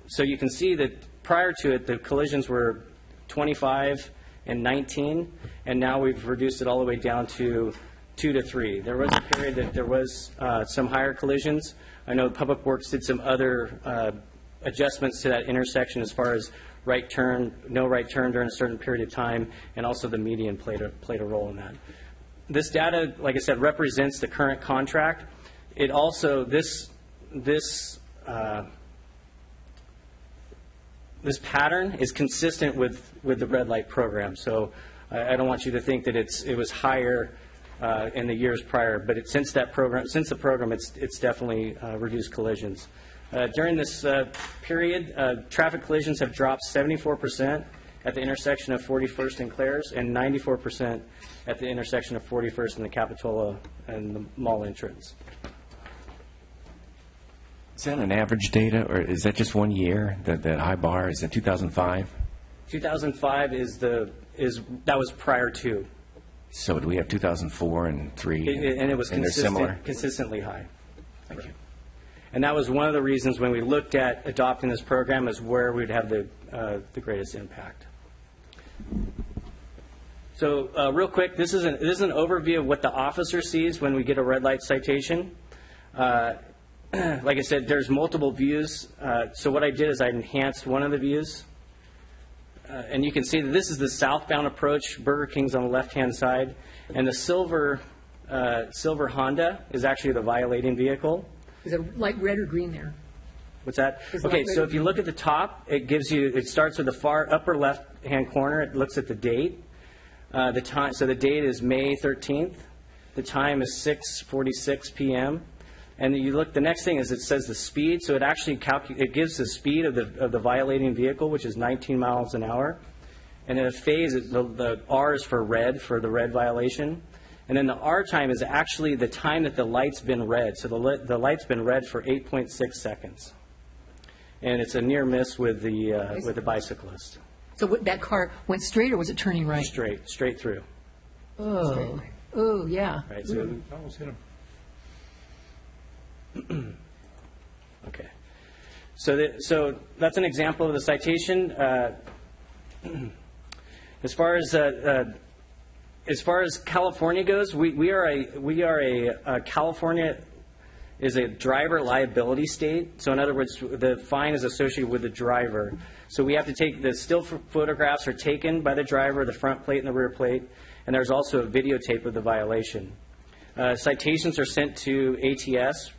So you can see that prior to it, the collisions were 25 and 19, and now we've reduced it all the way down to 2 to 3. There was a period that there was some higher collisions. I know Public Works did some other adjustments to that intersection as far as right turn, no right turn during a certain period of time, and also the median played a role in that. This data, like I said, represents the current contract. It also, this pattern is consistent with the red light program. So I don't want you to think that it was higher in the years prior, but since the program, it's definitely reduced collisions. During this period, traffic collisions have dropped 74% at the intersection of 41st and Claire's, and 94% at the intersection of 41st and the Capitola and the mall entrance. Is that an average data, or is that just 1 year, that high bar? Is that 2005? 2005 that was prior to. So do we have 2004 and 3? And it was consistently high. Thank you. And that was one of the reasons when we looked at adopting this program is where we'd have the greatest impact. So real quick, this is an overview of what the officer sees when we get a red light citation. Like I said, there's multiple views. So what I did is I enhanced one of the views. And you can see that this is the southbound approach. Burger King's on the left-hand side. And the silver Honda is actually the violating vehicle. Is it light red or green there? What's that? Is Okay, that so right? if you look at the top, it starts with the far upper left-hand corner. It looks at the date. The time, so the date is May 13th. The time is 6:46 p.m. And you look. The next thing is it says the speed. So it actually it gives the speed of the violating vehicle, which is 19 miles an hour. And then a phase, the R is for red, for the red violation. And then the R time is actually the time that the light's been red. So the light's been red for 8.6 seconds. And it's a near miss with the bicyclist. So that car went straight, or was it turning right? Straight through. Oh, oh, yeah. Right. So, Almost hit him. okay. So that's an example of the citation. As far as California goes, California is a driver liability state. So in other words, the fine is associated with the driver. So we have to take the still photographs are taken by the driver, the front plate and the rear plate, and there's also a videotape of the violation. Citations are sent to ATS.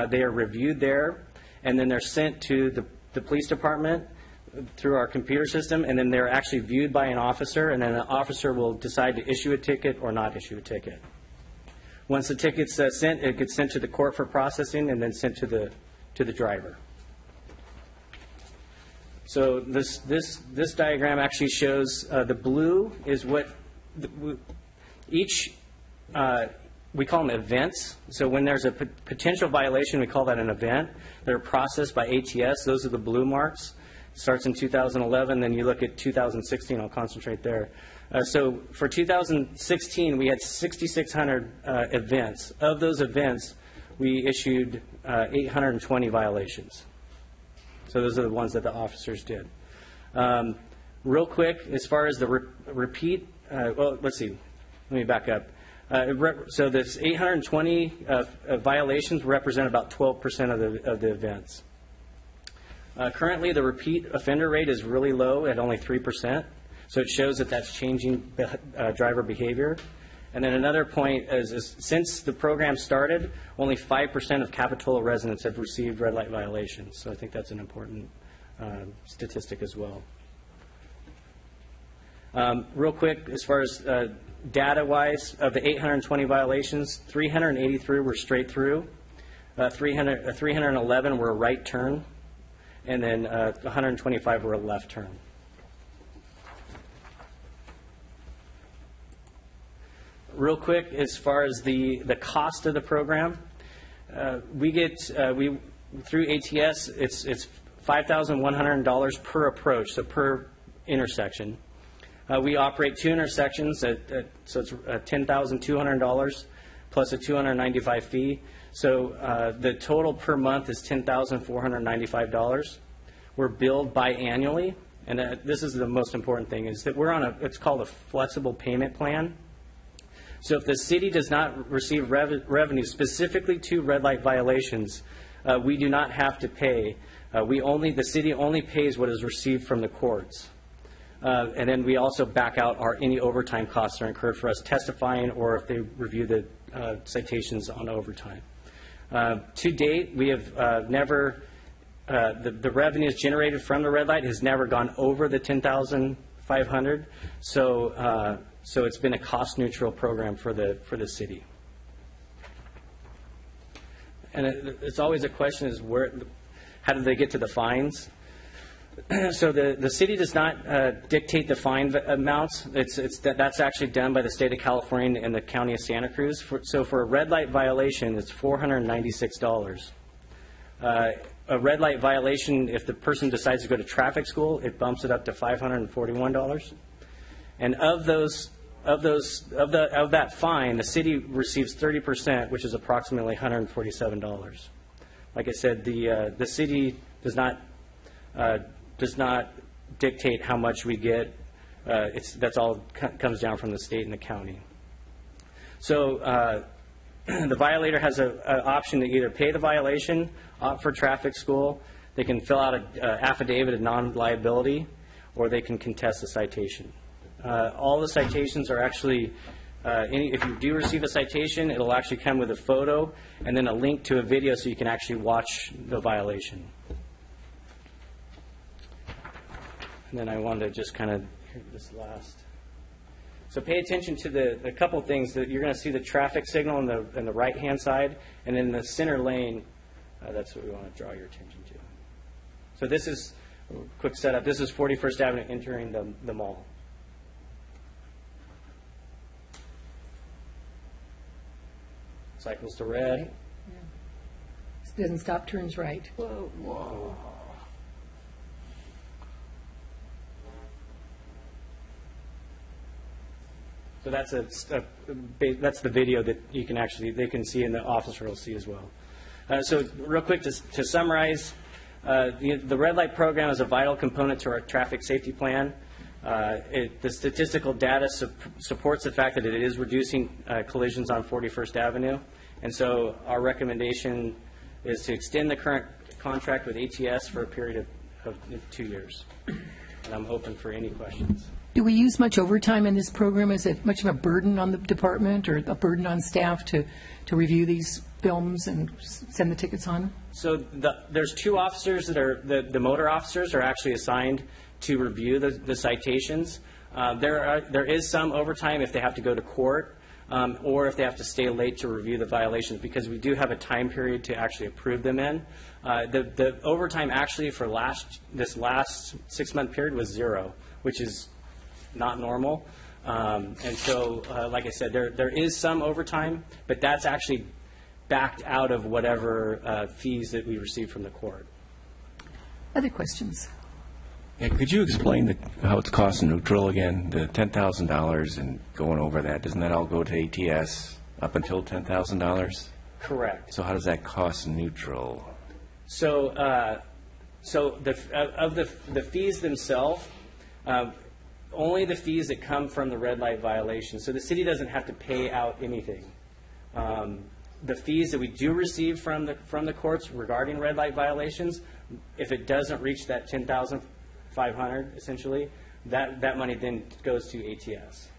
They are reviewed there, and then they're sent to the police department through our computer system, and then they're actually viewed by an officer, and then an officer will decide to issue a ticket or not issue a ticket. Once the ticket's sent, it gets sent to the court for processing and then sent to the driver. So this diagram actually shows the blue is what we call them events. So when there's a potential violation, we call that an event. They're processed by ATS. Those are the blue marks. It starts in 2011. Then you look at 2016. I'll concentrate there. So for 2016, we had 6,600 events. Of those events, we issued 820 violations. So those are the ones that the officers did. Real quick, as far as the repeat, well, let's see. Let me back up. So this 820 violations represent about 12% of the events. Currently, the repeat offender rate is really low at only 3%. So it shows that that's changing driver behavior. And then another point is since the program started, only 5% of Capitola residents have received red light violations. So I think that's an important statistic as well. Real quick, as far as data-wise, of the 820 violations, 383 were straight through, 311 were a right turn, and then 125 were a left turn. Real quick, as far as the cost of the program, we through ATS, it's $5,100 per approach, so per intersection. We operate 2 intersections, so it's $10,200 plus a $295 fee. So the total per month is $10,495. We're billed biannually, and this is the most important thing, is that we're on it's called a flexible payment plan. So if the city does not receive revenue specifically to red light violations, we do not have to pay. The city only pays what is received from the courts. And then we also back out any overtime costs that are incurred for us testifying or if they review the citations on overtime. To date, we have never, the revenues generated from the red light has never gone over the $10,500. So it's been a cost-neutral program for the city. And it's always a question is how do they get to the fines? So the city does not dictate the fine amounts. That's actually done by the state of California and the county of Santa Cruz. So for a red light violation, it's $496. A red light violation, if the person decides to go to traffic school, it bumps it up to $541. And of that fine, the city receives 30%, which is approximately $147. Like I said, the city does not dictate how much we get. That's all comes down from the state and the county. So the violator has an option to either pay the violation, opt for traffic school. They can fill out an affidavit of non-liability, or they can contest the citation. All the citations are actually, if you do receive a citation, it'll actually come with a photo and then a link to a video so you can actually watch the violation. And then I wanted to just kind of hear this last. So pay attention to a couple things. That you're going to see the traffic signal on the right-hand side, and in the center lane, that's what we want to draw your attention to. So this is a quick setup. This is 41st Avenue entering the mall. Cycles to red. Doesn't stop, turns right. Whoa, whoa. So that's that's the video that you can they can see, and the officer will see as well. So real quick to summarize, the red light program is a vital component to our traffic safety plan. The statistical data supports the fact that it is reducing collisions on 41st Avenue, and so our recommendation is to extend the current contract with ATS for a period of 2 years. And I'm open for any questions. Do we use much overtime in this program? Is it much of a burden on the department or a burden on staff to review these films and send the tickets on? So there's 2 officers that are, the motor officers are actually assigned to review the citations. There is some overtime if they have to go to court or if they have to stay late to review the violations, because we do have a time period to actually approve them in. The overtime actually for this last 6-month period was 0, which is not normal. And so, like I said, there is some overtime, but that's actually backed out of whatever fees that we receive from the court. Other questions? Yeah, could you explain how it's cost neutral again? The $10,000 and going over that, doesn't that all go to ATS up until $10,000? Correct. So how does that cost neutral? So, the fees themselves, only the fees that come from the red light violation. So the city doesn't have to pay out anything. The fees that we do receive from the courts regarding red light violations, if it doesn't reach that $10,500 essentially, that money then goes to ATS.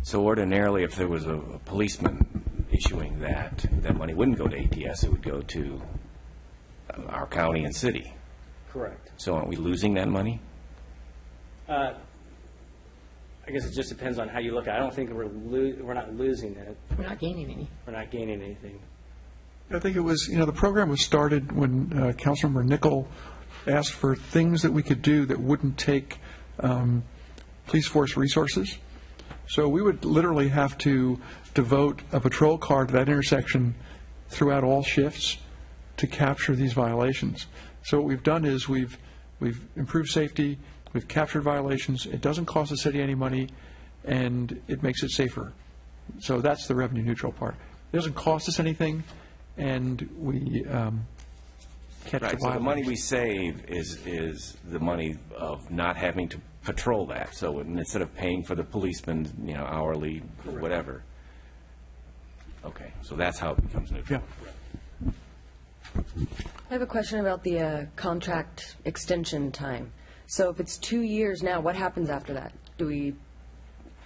So ordinarily, if there was a policeman issuing that money wouldn't go to ATS; it would go to our county and city. Correct. So aren't we losing that money? I guess it just depends on how you look at it. I don't think we're not losing it. We're not gaining any. We're not gaining anything. I think it was, the program was started when Councilmember Nickel asked for things that we could do that wouldn't take police force resources. So we would literally have to devote a patrol car to that intersection throughout all shifts to capture these violations. So what we've done is we've improved safety, we've captured violations, it doesn't cost the city any money, and it makes it safer. So that's the revenue neutral part. It doesn't cost us anything, and we catch Right, the so the violations. money we save is the money of not having to patrol that. So instead of paying for the policeman, hourly, whatever. Okay, so that's how it becomes neutral. Yeah. I have a question about the contract extension time. So if it's 2 years now, what happens after that? Do we?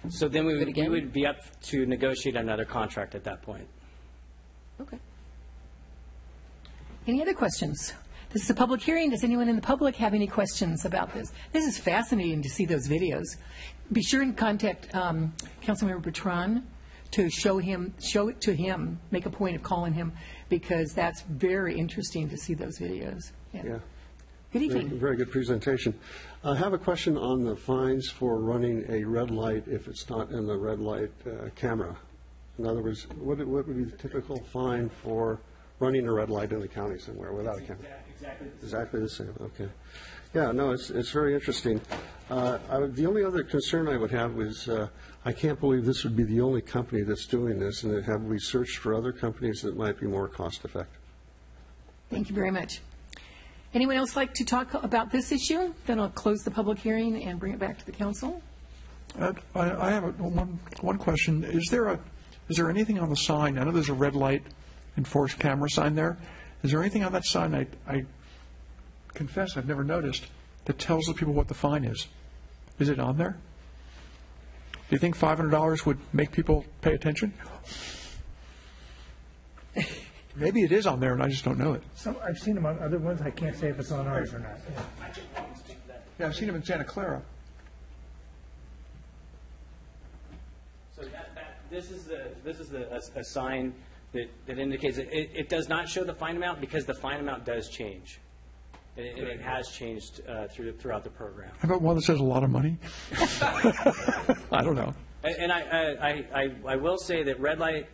So then we would be up to negotiate another contract at that point. Okay. Any other questions? This is a public hearing. Does anyone in the public have any questions about this? This is fascinating to see those videos. Be sure and contact Councilmember Bertrand to show it to him, make a point of calling him, because that's very interesting to see those videos. Yeah. Good evening. Very good presentation. I have a question on the fines for running a red light if it's not in the red light camera. In other words, what would be the typical fine for running a red light in the county somewhere without a camera? Exactly the same. Okay. Yeah, no, it's very interesting. The only other concern I would have was I can't believe this would be the only company that's doing this, and have we searched for other companies that might be more cost effective? Thank you very much. Anyone else like to talk about this issue? Then I'll close the public hearing and bring it back to the council. I have one question. Is there anything on the sign? I know there's a red light enforced camera sign there. Is there anything on that sign, I confess I've never noticed, that tells the people what the fine is? Is it on there? Do you think $500 would make people pay attention? Maybe it is on there and I just don't know it. I've seen them on other ones. I can't say if it's on ours or not. Yeah, I've seen them in Santa Clara. So this is a sign that indicates it does not show the fine amount because the fine amount does change. It has changed throughout the program. How about one that says a lot of money? I don't know. And I will say that red light,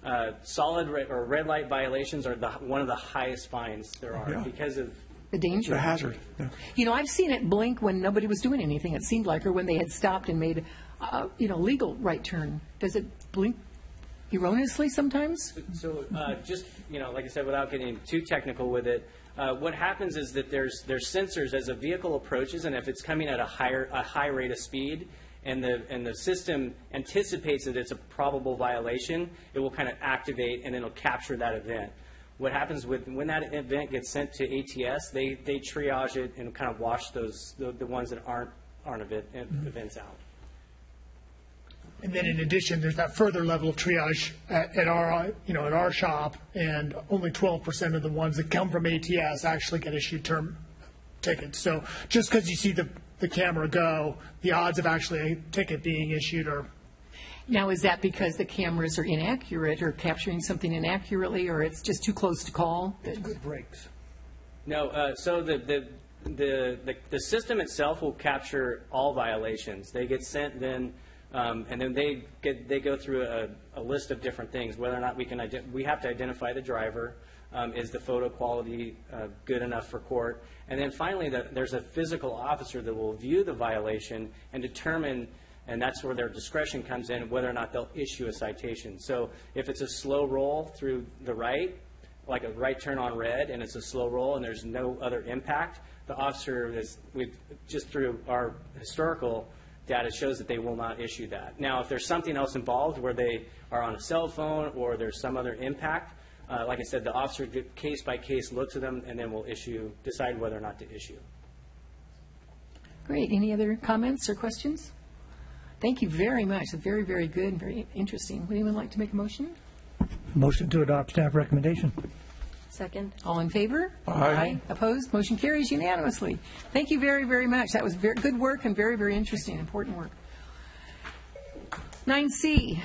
red light violations are one of the highest fines there are because of the danger. The hazard. Yeah. You know, I've seen it blink when nobody was doing anything, it seemed like, or when they had stopped and made legal right turn. Does it blink erroneously sometimes? So just, like I said, without getting too technical with it, what happens is that there's sensors as a vehicle approaches, and if it's coming at a high rate of speed, and the system anticipates that it's a probable violation, it will kind of activate and then it'll capture that event. What happens when that event gets sent to ATS, they triage it and kind of wash the ones that aren't events out. And then in addition, there's that further level of triage at our shop, and only 12% of the ones that come from ATS actually get issued term tickets. So just because you see the camera go, the odds of actually a ticket being issued are... Now, is that because the cameras are inaccurate or capturing something inaccurately, or it's just too close to call? Good breaks. No, so the system itself will capture all violations. They get sent then, and then they go through a list of different things, whether or not we have to identify the driver. Is the photo quality good enough for court? And then finally, there's a physical officer that will view the violation and determine, and that's where their discretion comes in, whether or not they'll issue a citation. So if it's a slow roll through the right, like a right turn on red, and it's a slow roll and there's no other impact, the officer just through our historical data shows that they will not issue that. Now, if there's something else involved where they are on a cell phone or there's some other impact, like I said, the officer case by case looks at them and then will decide whether or not to issue. Great. Any other comments or questions? Thank you very much. Very, very good, very interesting. Would anyone like to make a motion? Motion to adopt staff recommendation. Second. All in favor? Aye. Opposed? Motion carries unanimously. Thank you very, very much. That was very good work and very, very interesting, important work. 9C,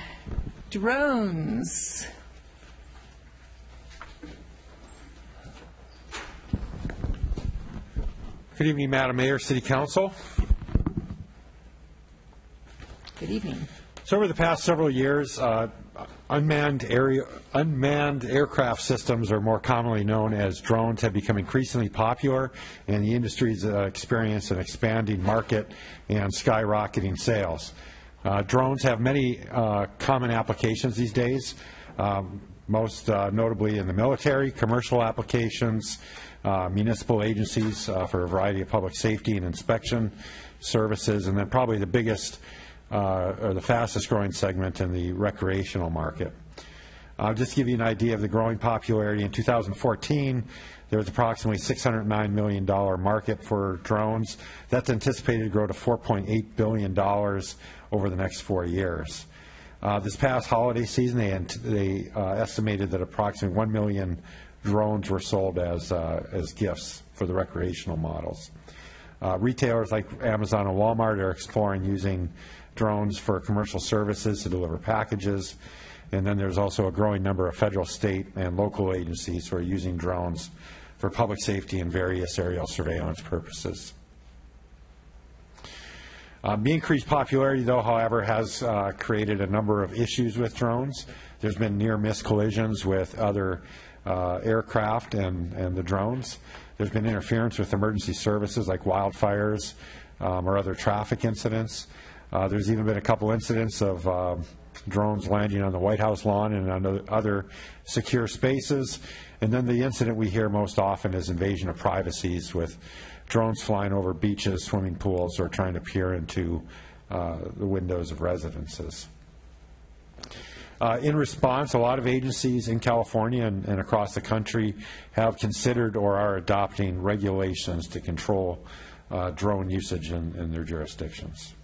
drones. Good evening, Madam Mayor, City Council. Good evening. So over the past several years, unmanned aircraft systems, or more commonly known as drones, have become increasingly popular, and the industry's experienced an expanding market and skyrocketing sales. Drones have many common applications these days, most notably in the military, commercial applications, municipal agencies for a variety of public safety and inspection services, and then probably the biggest or the fastest growing segment in the recreational market. Just to give you an idea of the growing popularity, in 2014, there was approximately $609 million market for drones. That's anticipated to grow to $4.8 billion over the next 4 years. This past holiday season, they estimated that approximately 1 million drones were sold as gifts for the recreational models. Retailers like Amazon and Walmart are exploring using drones for commercial services to deliver packages. And then there's also a growing number of federal, state, and local agencies who are using drones for public safety and various aerial surveillance purposes. The increased popularity, though, however, has created a number of issues with drones. There's been near-miss collisions with other aircraft and the drones. There's been interference with emergency services like wildfires or other traffic incidents. There's even been a couple incidents of drones landing on the White House lawn and on other secure spaces. And then the incident we hear most often is invasion of privacies, with drones flying over beaches, swimming pools, or trying to peer into the windows of residences. In response, a lot of agencies in California and across the country have considered or are adopting regulations to control drone usage in their jurisdictions.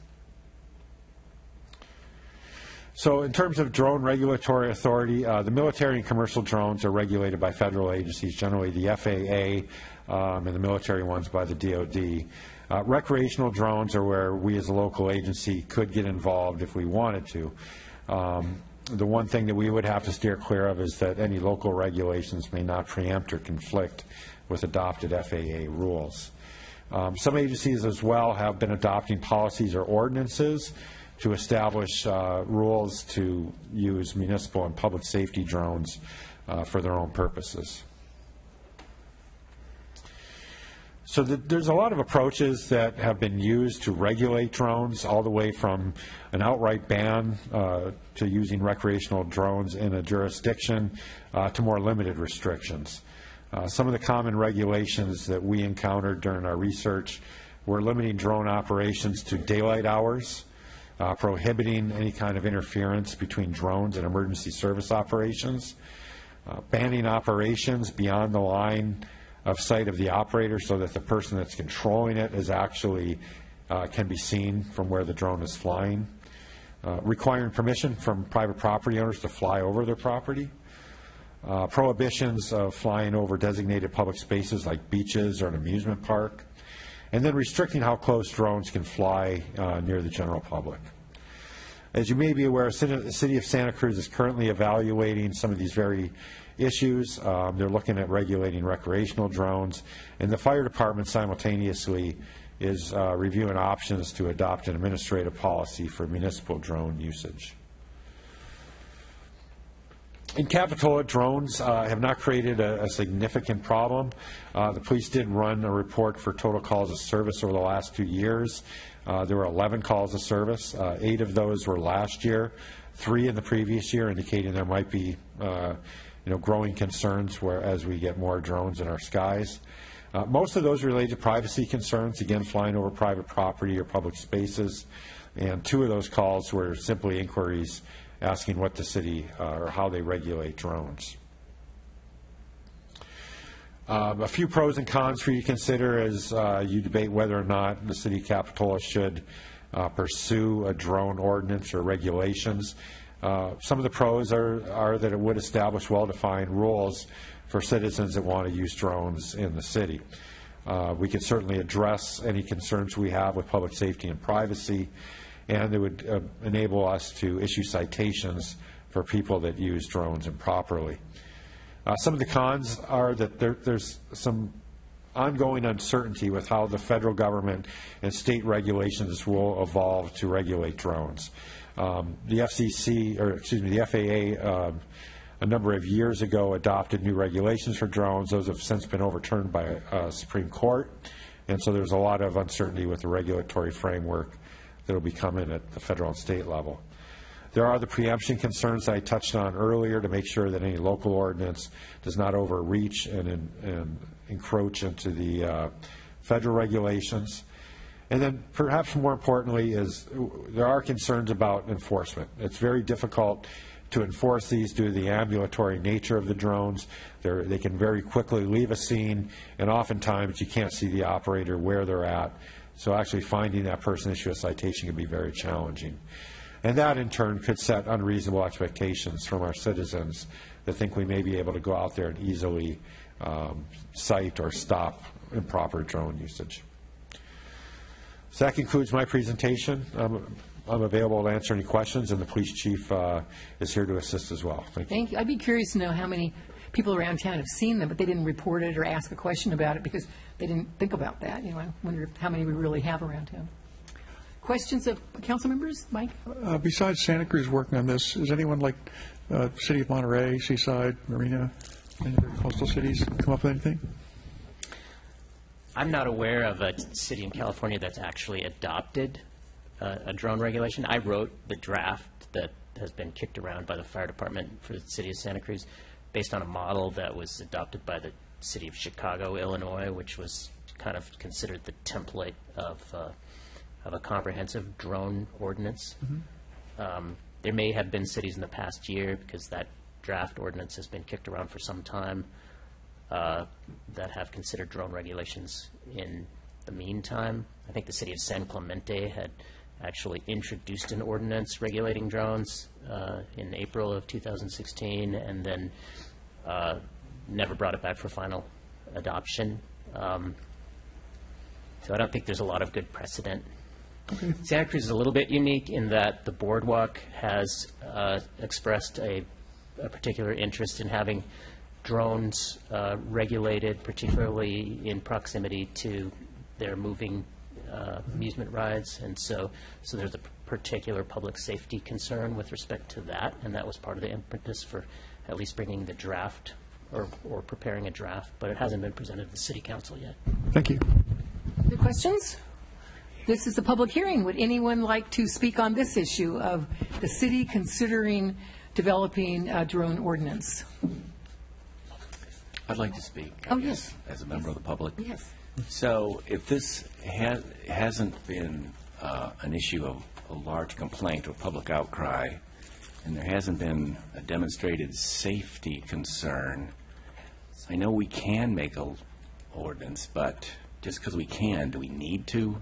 So in terms of drone regulatory authority, the military and commercial drones are regulated by federal agencies, generally the FAA, and the military ones by the DoD. Recreational drones are where we as a local agency could get involved if we wanted to. The one thing that we would have to steer clear of is that any local regulations may not preempt or conflict with adopted FAA rules. Some agencies as well have been adopting policies or ordinances to establish rules to use municipal and public safety drones for their own purposes. So there's a lot of approaches that have been used to regulate drones, all the way from an outright ban to using recreational drones in a jurisdiction to more limited restrictions. Some of the common regulations that we encountered during our research were limiting drone operations to daylight hours, prohibiting any kind of interference between drones and emergency service operations, banning operations beyond the line of sight of the operator so that the person that's controlling it is actually can be seen from where the drone is flying, requiring permission from private property owners to fly over their property, prohibitions of flying over designated public spaces like beaches or an amusement park, and then restricting how close drones can fly near the general public. As you may be aware, the City of Santa Cruz is currently evaluating some of these very issues. They're looking at regulating recreational drones, and the fire department simultaneously is reviewing options to adopt an administrative policy for municipal drone usage. In Capitola, drones have not created a significant problem. The police did run a report for total calls of service over the last 2 years. There were 11 calls of service. 8 of those were last year, 3 in the previous year, indicating there might be growing concerns as we get more drones in our skies. Most of those relate to privacy concerns, again, flying over private property or public spaces. And 2 of those calls were simply inquiries asking what the city or how they regulate drones. A few pros and cons for you to consider as you debate whether or not the city of Capitola should pursue a drone ordinance or regulations. Some of the pros are that it would establish well-defined rules for citizens that want to use drones in the city. We could certainly address any concerns we have with public safety and privacy, and it would enable us to issue citations for people that use drones improperly. Some of the cons are that there's some ongoing uncertainty with how the federal government and state regulations will evolve to regulate drones. The FAA, a number of years ago adopted new regulations for drones. Those have since been overturned by Supreme Court, and so there's a lot of uncertainty with the regulatory framework that will be coming at the federal and state level. There are the preemption concerns I touched on earlier to make sure that any local ordinance does not overreach and encroach into the federal regulations. And then perhaps more importantly is there are concerns about enforcement. It's very difficult to enforce these due to the ambulatory nature of the drones. They can very quickly leave a scene, and oftentimes you can't see the operator where they're at. So actually finding that person, issue a citation, can be very challenging. And that, in turn, could set unreasonable expectations from our citizens that think we may be able to go out there and easily cite or stop improper drone usage. So that concludes my presentation. I'm available to answer any questions, and the police chief is here to assist as well. Thank you. Thank you. I'd be curious to know how many people around town have seen them, but they didn't report it or ask a question about it because they didn't think about that. I wonder how many we really have around town. Questions of council members? Mike? Besides Santa Cruz working on this, is anyone like City of Monterey, Seaside, Marina, any other coastal cities come up with anything? I'm not aware of a city in California that's actually adopted a drone regulation. I wrote the draft that has been kicked around by the fire department for the city of Santa Cruz based on a model that was adopted by the city of Chicago, Illinois, which was kind of considered the template of a comprehensive drone ordinance. Mm-hmm. There may have been cities in the past year, because that draft ordinance has been kicked around for some time, that have considered drone regulations in the meantime. I think the city of San Clemente had actually introduced an ordinance regulating drones in April of 2016, and then never brought it back for final adoption. So I don't think there's a lot of good precedent. Santa Cruz is a little bit unique in that the boardwalk has expressed a particular interest in having drones regulated, particularly in proximity to their moving amusement rides, and so there's a particular public safety concern with respect to that, and that was part of the impetus for at least bringing the draft or preparing a draft, but it hasn't been presented to the City Council yet. Thank you. Other questions? This is a public hearing. Would anyone like to speak on this issue of the city considering developing a drone ordinance? I'd like to speak. Oh, yes. As a member of the public. Yes. So if this hasn't been an issue of a large complaint or public outcry, and there hasn't been a demonstrated safety concern, I know we can make an ordinance, but just because we can, do we need to?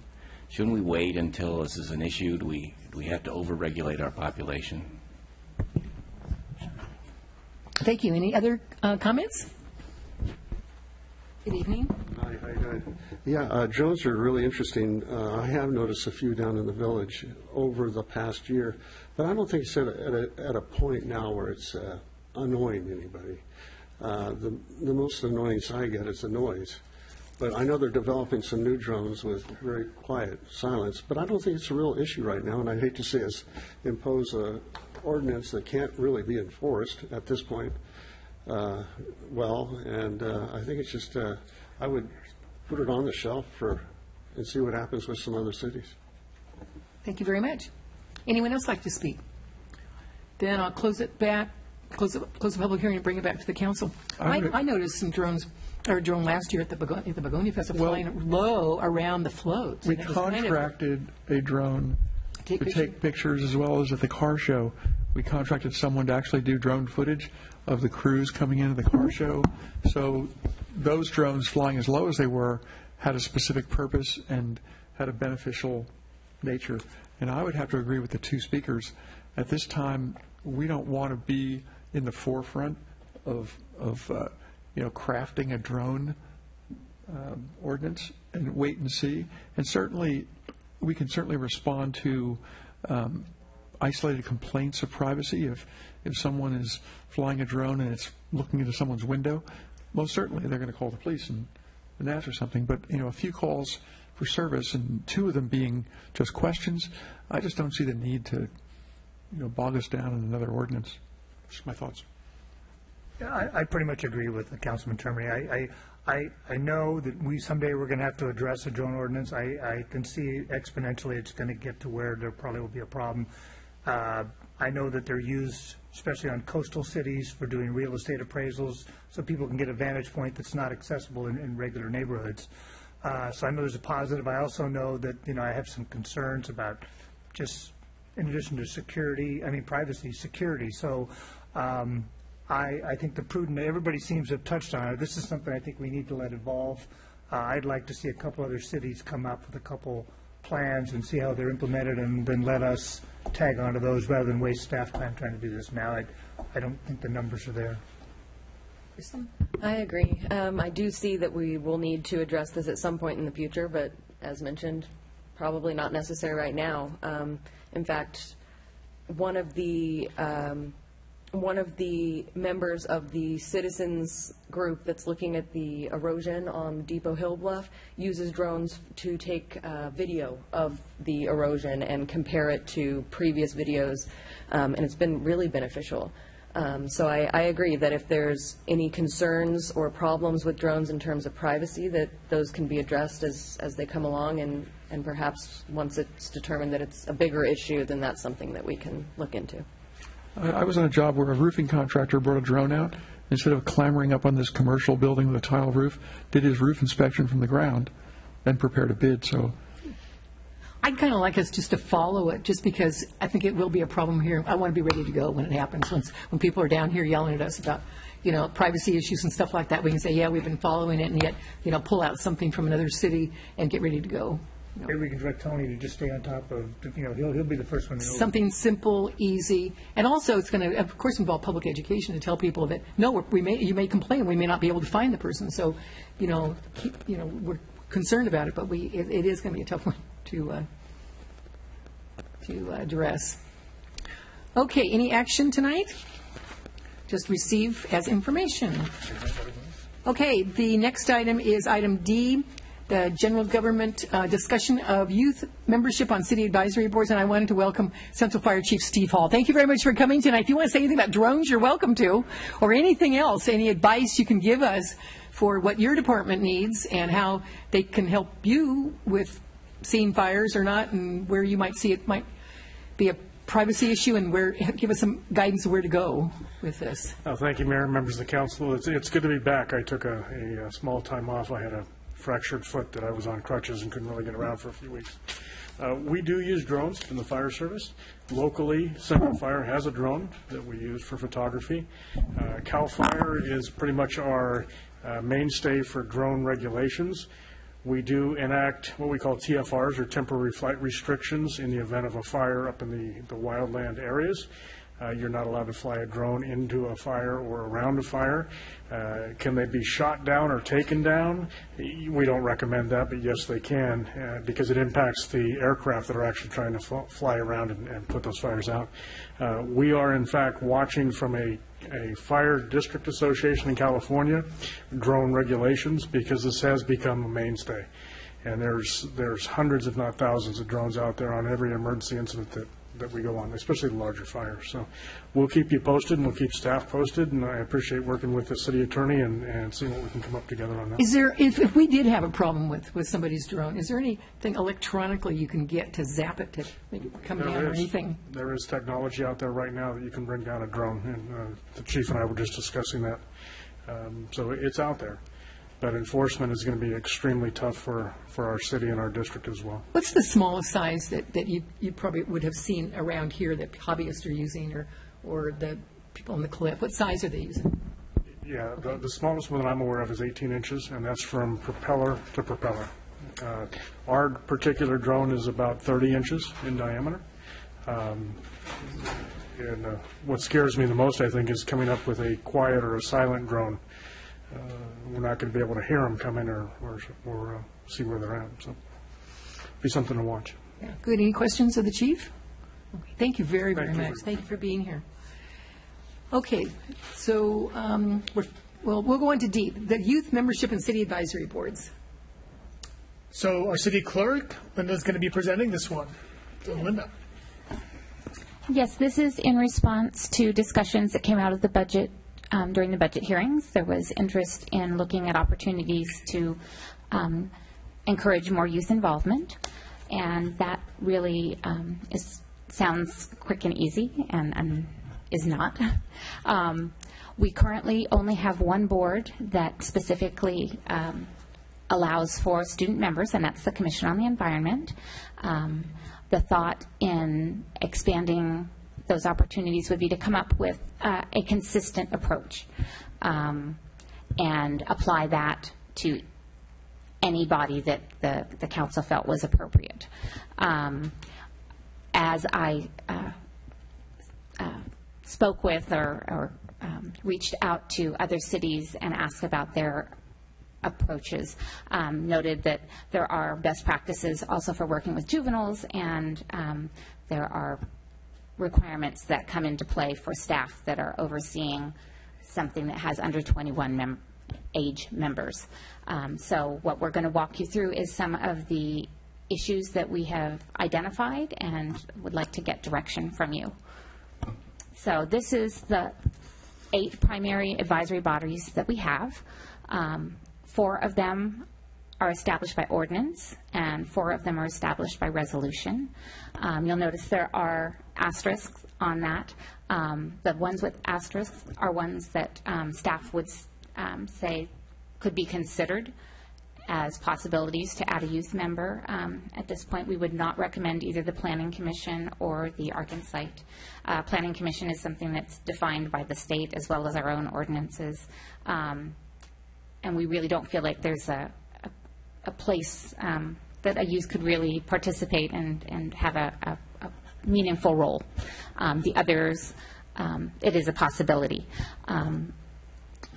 Shouldn't we wait until this is an issue? Do we have to overregulate our population? Thank you. Any other comments? Good evening. Hi. Yeah, drones are really interesting. I have noticed a few down in the village over the past year, but I don't think it's at a point now where it's annoying anybody. The most annoyance I get is the noise. But I know they're developing some new drones with very quiet silence, but I don't think it's a real issue right now, and I'd hate to see us impose an ordinance that can't really be enforced at this point. I think it's just, I would put it on the shelf and see what happens with some other cities. Thank you very much. Anyone else like to speak? Then I'll close it back, close the public hearing and bring it back to the council. I noticed some drones, or a drone last year at the Begonia Festival flying low around the floats. We contracted a drone to take pictures, as well as at the car show. We contracted someone to actually do drone footage of the crews coming into the car show. So those drones, flying as low as they were, had a specific purpose and had a beneficial nature. And I would have to agree with the two speakers. At this time, we don't want to be in the forefront of crafting a drone ordinance, and wait and see. And certainly, we can certainly respond to isolated complaints of privacy. If someone is flying a drone and it's looking into someone's window, most certainly they're going to call the police and ask for something. But a few calls for service, and two of them being just questions, I just don't see the need to bog us down in another ordinance. Just my thoughts. Yeah, I pretty much agree with Councilman Termini. I know that someday we're going to have to address a drone ordinance. I can see exponentially it's going to get to where there probably will be a problem. I know that they're used, especially on coastal cities, for doing real estate appraisals, so people can get a vantage point that's not accessible in regular neighborhoods. So I know there's a positive. I also know that I have some concerns about just, in addition to security, privacy, security. So I think the prudent, everybody seems to have touched on it. This is something I think we need to let evolve. I'd like to see a couple other cities come up with a couple plans and see how they're implemented, and then let us tag onto those rather than waste staff time trying to do this now. I don't think the numbers are there. I agree. I do see that we will need to address this at some point in the future, but as mentioned, probably not necessary right now. In fact, one of the members of the citizens group that's looking at the erosion on Depot Hill Bluff uses drones to take video of the erosion and compare it to previous videos, and it's been really beneficial. So I agree that if there's any concerns or problems with drones in terms of privacy, that those can be addressed as they come along, and perhaps once it's determined that it's a bigger issue, then that's something that we can look into. I was on a job where a roofing contractor brought a drone out. Instead of clambering up on this commercial building with a tile roof, did his roof inspection from the ground and prepared a bid. So I'd kind of like us just to follow it, just because I think it will be a problem here. I want to be ready to go when it happens. When people are down here yelling at us about, privacy issues and stuff like that, we can say, yeah, we've been following it, and yet, pull out something from another city and get ready to go. Maybe we can direct Tony to just stay on top of, he'll be the first one to know. Something simple, easy, and also it's going to, of course, involve public education to tell people that, no, you may complain, we may not be able to find the person, so, we're concerned about it, but it is going to be a tough one to address. Okay, any action tonight? Just receive as information. Okay, the next item is item D, the general government discussion of youth membership on city advisory boards, and I wanted to welcome Central Fire Chief Steve Hall. Thank you very much for coming tonight. If you want to say anything about drones, you're welcome to, or anything else, any advice you can give us for what your department needs and how they can help you with seeing fires or not, and where you might see it might be a privacy issue, and give us some guidance of where to go with this. Thank you, Mayor, members of the council. It's good to be back. I took a small time off. I had a fractured foot that I was on crutches and couldn't really get around for a few weeks. We do use drones in the fire service. Locally, Central Fire has a drone that we use for photography. CAL FIRE is pretty much our mainstay for drone regulations. We do enact what we call TFRs, or temporary flight restrictions, in the event of a fire up in the wildland areas. You're not allowed to fly a drone into a fire or around a fire. Can they be shot down or taken down? We don't recommend that, but yes, they can, because it impacts the aircraft that are actually trying to fly around and put those fires out. We are, in fact, watching from a fire district association in California drone regulations, because this has become a mainstay. And there's hundreds, if not thousands, of drones out there on every emergency incident that we go on, especially the larger fires. So we'll keep you posted, and we'll keep staff posted, and I appreciate working with the city attorney and seeing what we can come up together on that. Is there, if we did have a problem with somebody's drone, is there anything electronically you can get to zap it to maybe come down or anything? There is technology out there right now that you can bring down a drone, and the chief and I were just discussing that. So it's out there. But enforcement is going to be extremely tough for our city and our district as well. What's the smallest size that you probably would have seen around here that hobbyists are using, or the people on the cliff? What size are they using? Yeah, the smallest one that I'm aware of is 18 inches, and that's from propeller to propeller. Our particular drone is about 30 inches in diameter. And what scares me the most, I think, is coming up with a quiet or a silent drone. We're not going to be able to hear them come in or see where they're at. So be something to watch. Yeah, good. Any questions of the chief? Okay, thank you very much. Thank you for being here. Okay, so we'll go on to D, the youth membership and city advisory boards. So our city clerk, Linda's going to be presenting this one. So Linda. Yes, this is in response to discussions that came out of the budget. During the budget hearings, there was interest in looking at opportunities to encourage more youth involvement, and that really sounds quick and easy, and is not. We currently only have one board that specifically allows for student members, and that's the Commission on the Environment. The thought in expanding those opportunities would be to come up with a consistent approach and apply that to any body that the council felt was appropriate. As I spoke with or reached out to other cities and asked about their approaches, noted that there are best practices also for working with juveniles, and there are requirements that come into play for staff that are overseeing something that has under 21 age members. So what we're going to walk you through is some of the issues that we have identified and would like to get direction from you. So this is the 8 primary advisory bodies that we have. 4 of them are established by ordinance, and 4 of them are established by resolution. You'll notice there are asterisks on that. The ones with asterisks are ones that staff would say could be considered as possibilities to add a youth member. At this point, we would not recommend either the Planning Commission or the Arkansas. Planning Commission is something that's defined by the state as well as our own ordinances. And we really don't feel like there's a place that a youth could really participate and have a meaningful role. The others, it is a possibility.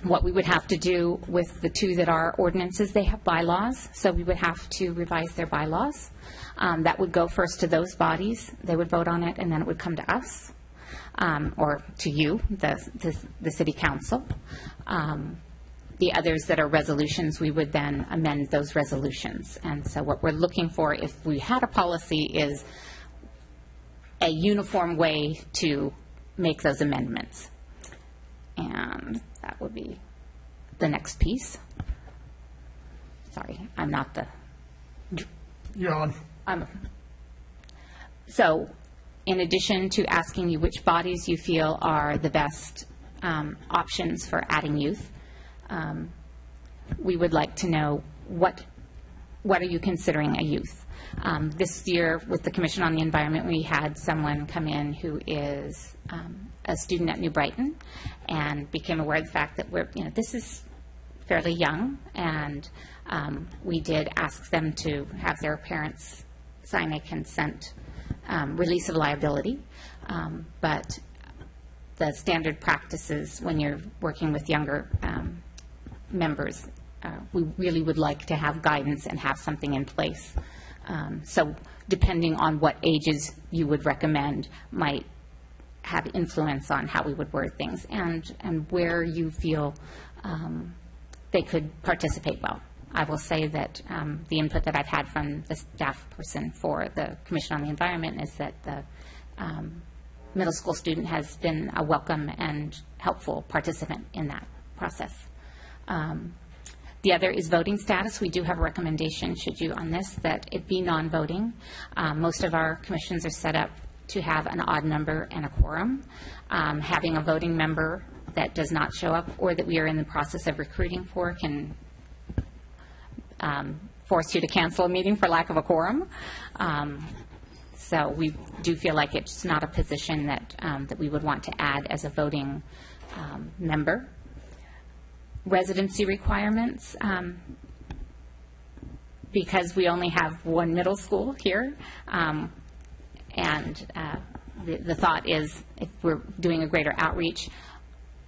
What we would have to do with the two that are ordinances, they have bylaws, so we would have to revise their bylaws. That would go first to those bodies. They would vote on it, and then it would come to us, or to you, the city council. The others that are resolutions, we would then amend those resolutions. And so what we're looking for, if we had a policy, is a uniform way to make those amendments. And that would be the next piece. Sorry, I'm not the... You're on. So, in addition to asking you which bodies you feel are the best options for adding youth, we would like to know what are you considering a youth. This year, with the Commission on the Environment, we had someone come in who is a student at New Brighton and became aware of the fact that this is fairly young, and we did ask them to have their parents sign a consent release of liability, but the standard practices when you're working with younger members, we really would like to have guidance and have something in place. So depending on what ages you would recommend might have influence on how we would word things and where you feel they could participate well. I will say that the input that I've had from the staff person for the Commission on the Environment is that the middle school student has been a welcome and helpful participant in that process. The other is voting status. We do have a recommendation, should you on this, that it be non-voting. Most of our commissions are set up to have an odd number and a quorum. Having a voting member that does not show up or that we are in the process of recruiting for can force you to cancel a meeting for lack of a quorum. So we do feel like it's not a position that, that we would want to add as a voting member. Residency requirements, because we only have one middle school here, and the thought is if we're doing a greater outreach,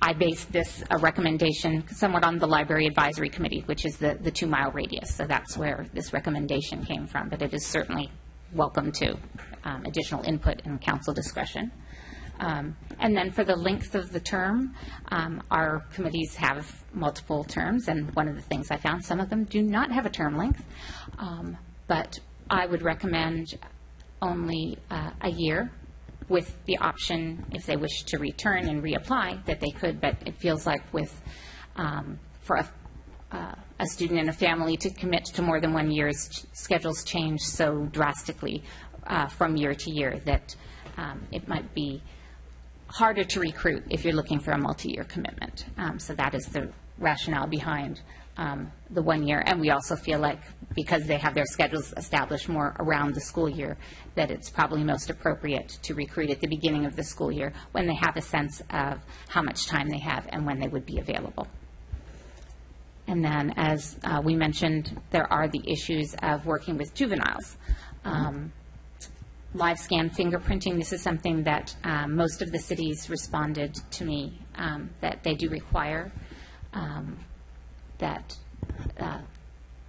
I based this a recommendation somewhat on the Library Advisory Committee, which is the 2-mile radius. So that's where this recommendation came from, but it is certainly welcome to additional input and council discretion. And then for the length of the term, our committees have multiple terms, and one of the things I found, some of them do not have a term length, but I would recommend only a year, with the option, if they wish to return and reapply, that they could. But it feels like with for a student and a family to commit to more than 1 year, schedules change so drastically from year to year that it might be harder to recruit if you're looking for a multi-year commitment. So that is the rationale behind the 1 year. And we also feel like because they have their schedules established more around the school year, that it's probably most appropriate to recruit at the beginning of the school year when they have a sense of how much time they have and when they would be available. And then, as we mentioned, there are the issues of working with juveniles. Live scan fingerprinting, this is something that most of the cities responded to me that they do require, that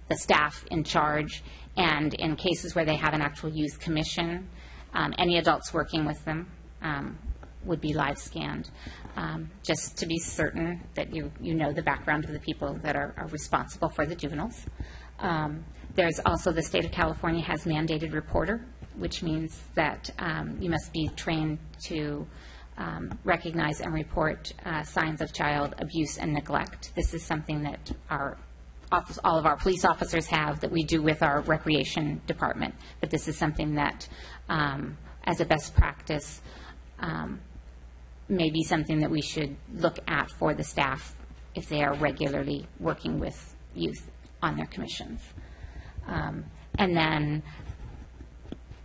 the staff in charge, and in cases where they have an actual youth commission, any adults working with them would be live scanned, just to be certain that you know the background of the people that are responsible for the juveniles. There's also the state of California has mandated reporter, which means that you must be trained to recognize and report signs of child abuse and neglect. This is something that all of our police officers have, that we do with our recreation department, but this is something that, as a best practice, may be something that we should look at for the staff if they are regularly working with youth on their commissions. And then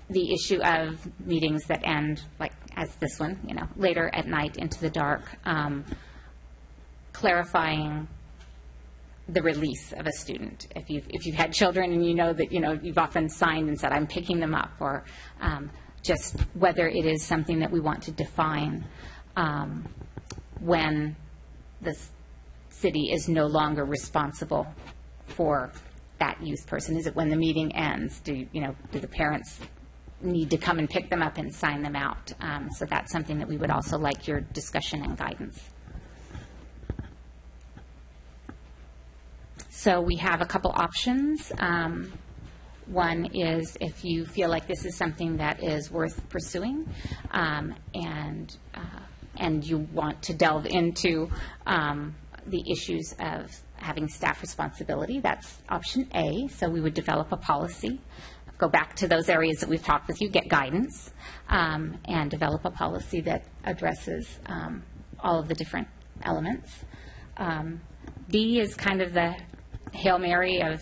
the issue of meetings that end, like as this one, later at night into the dark, clarifying the release of a student. If you've had children and you know that you've often signed and said, I'm picking them up, or just whether it is something that we want to define when the city is no longer responsible for that youth person? Is it when the meeting ends? Do the parents need to come and pick them up and sign them out? So that's something that we would also like your discussion and guidance. So we have a couple options. One is if you feel like this is something that is worth pursuing, and you want to delve into the issues of having staff responsibility, that's option A. So we would develop a policy, go back to those areas that we've talked with you, get guidance, and develop a policy that addresses all of the different elements. B is kind of the Hail Mary of,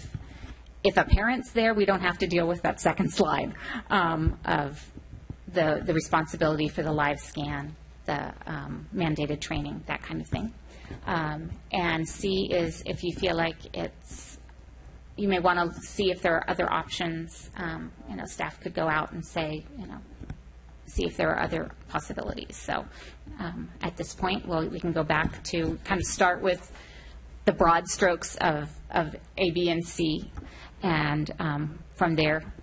if a parent's there, we don't have to deal with that second slide of the responsibility for the live scan, the mandated training, that kind of thing. And C is if you feel like you may want to see if there are other options. Staff could go out and say, see if there are other possibilities. So at this point, we can go back to kind of start with the broad strokes of A, B, and C, and from there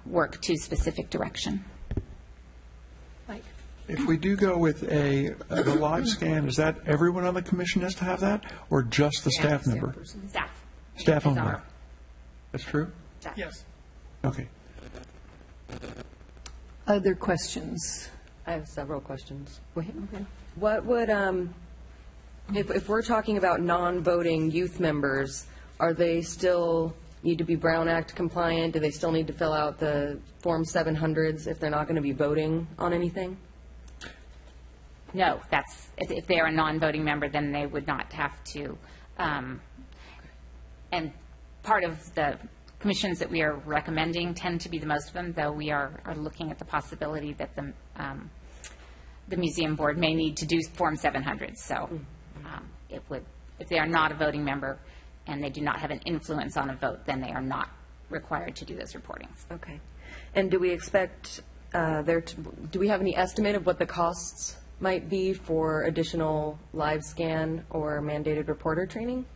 work to specific direction. Mike? If we do go with the live scan, is that everyone on the commission has to have that, or just the staff member? Staff. Staff only. That's true? Yes. Okay. Other questions? I have several questions. Go ahead. Okay. What would, if we're talking about non-voting youth members, are they still need to be Brown Act compliant? Do they still need to fill out the Form 700s if they're not going to be voting on anything? No, if they're a non-voting member, then they would not have to. And part of the commissions that we are recommending tend to be the most of them, though we are looking at the possibility that the museum board may need to do Form 700. So if they are not a voting member and they do not have an influence on a vote, then they are not required to do those reportings. Okay. And do we expect do we have any estimate of what the costs might be for additional live scan or mandated reporter training?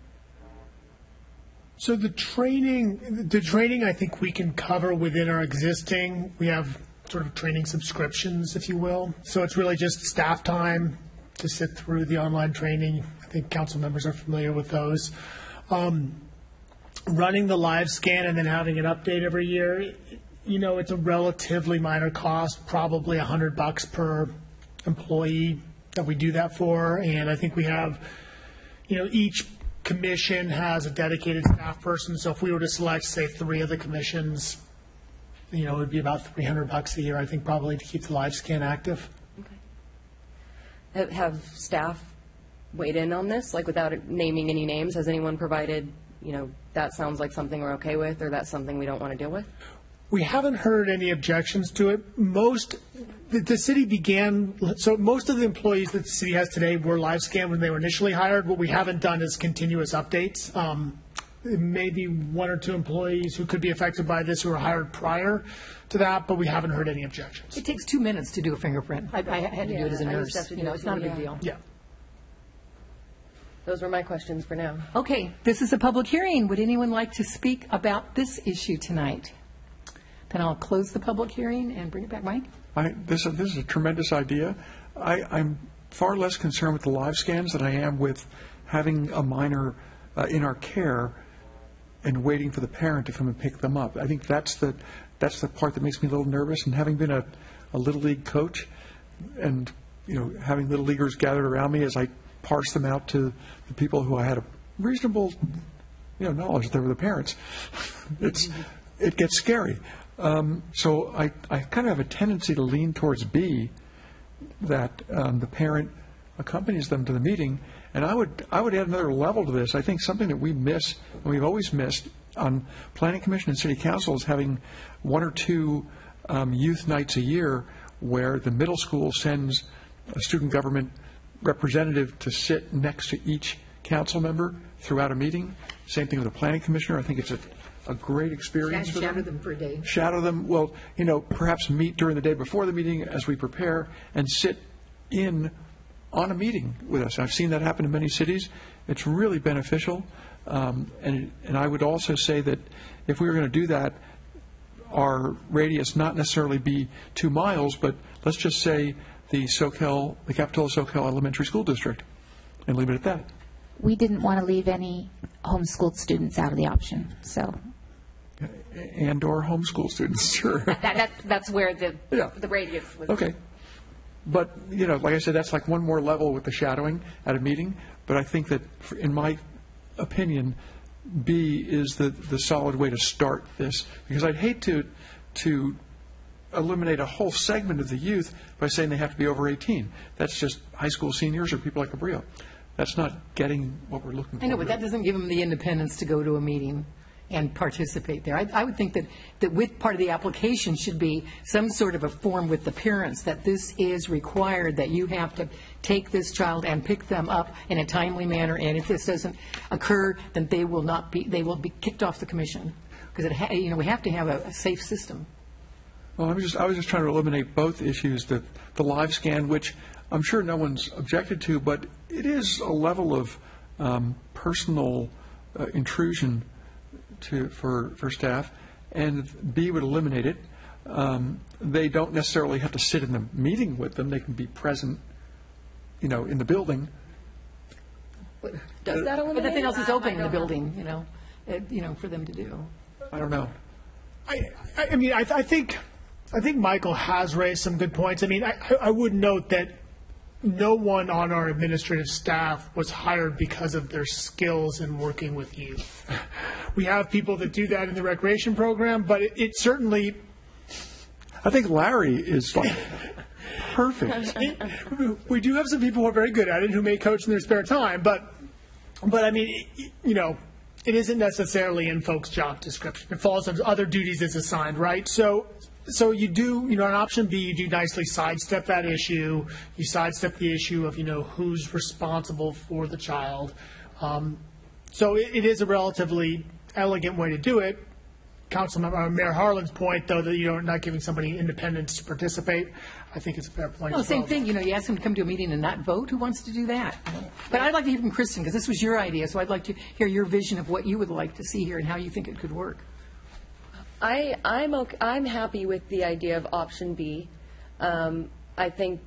So the training I think we can cover within our existing, we have sort of training subscriptions, if you will. So it's really just staff time to sit through the online training. I think council members are familiar with those. Running the live scan and then having it update every year, it's a relatively minor cost, probably $100 per employee that we do that for. And I think we have, each commission has a dedicated staff person. So if we were to select, say, 3 of the commissions, it would be about $300 a year, I think, probably to keep the live scan active. Okay. Have staff weighed in on this, like without naming any names? Has anyone provided, that sounds like something we're okay with, or that's something we don't want to deal with? We haven't heard any objections to it. The city began, so most of the employees that the city has today were live scan when they were initially hired. What we haven't done is continuous updates. Maybe 1 or 2 employees who could be affected by this who were hired prior to that, but we haven't heard any objections. It takes 2 minutes to do a fingerprint. I had to do it as a nurse. It's not a big deal. Yeah. Those were my questions for now. Okay, this is a public hearing. Would anyone like to speak about this issue tonight? Then I'll close the public hearing and bring it back. Mike? This is a tremendous idea. I'm far less concerned with the live scans than I am with having a minor in our care and waiting for the parent to come and pick them up. I think that's the part that makes me a little nervous. And having been a Little League coach and, having Little Leaguers gathered around me as I parse them out to the people who I had a reasonable, knowledge that they were the parents, it gets scary. So I kind of have a tendency to lean towards B, that the parent accompanies them to the meeting. And I would add another level to this. I think something that we miss, and we've always missed on Planning Commission and City Council, is having 1 or 2 youth nights a year where the middle school sends a student government representative to sit next to each council member throughout a meeting. Same thing with the Planning Commissioner. I think it's a great experience for them. Shadow them for a day. Shadow them. Well, perhaps meet during the day before the meeting as we prepare and sit in on a meeting with us. I've seen that happen in many cities. It's really beneficial. And I would also say that if we were going to do that, our radius not necessarily be 2 miles, but let's just say the Capitola Soquel Elementary School District, and leave it at that. We didn't want to leave any homeschooled students out of the option, so. And/or homeschool students, sure. That's where the radius was. Okay. But, like I said, that's like one more level with the shadowing at a meeting. But I think that, in my opinion, B is the solid way to start this. Because I'd hate to eliminate a whole segment of the youth by saying they have to be over 18. That's just high school seniors or people like Cabrillo. That's not getting what we're looking for. I know, but that doesn't give them the independence to go to a meeting and participate there. I would think that with part of the application should be some sort of a form with the parents that this is required, that you have to take this child and pick them up in a timely manner, and if this doesn't occur, then they will be kicked off the commission, because we have to have a safe system. Well, I was just trying to eliminate both issues, the live scan, which I'm sure no one's objected to, but it is a level of personal intrusion for staff, and B would eliminate it. They don't necessarily have to sit in the meeting with them. They can be present, in the building. Does that eliminate? But nothing else is open in the building, for them to do. I don't know. I mean, I think Michael has raised some good points. I mean, I would note that no one on our administrative staff was hired because of their skills in working with youth. We have people that do that in the recreation program, but it certainly... I think Larry is like perfect. We do have some people who are very good at it who may coach in their spare time, but I mean, it isn't necessarily in folks' job description. It falls under other duties that's assigned, right? So you do, on option B, you do nicely sidestep that issue. You sidestep the issue of, who's responsible for the child. So it is a relatively elegant way to do it. Mayor Harlan's point, though, that you're not giving somebody independence to participate, I think it's a fair point. Well, same thing. You ask them to come to a meeting and not vote. Who wants to do that? But I'd like to hear from Kristen, because this was your idea, so I'd like to hear your vision of what you would like to see here and how you think it could work. I'm happy with the idea of option B. I think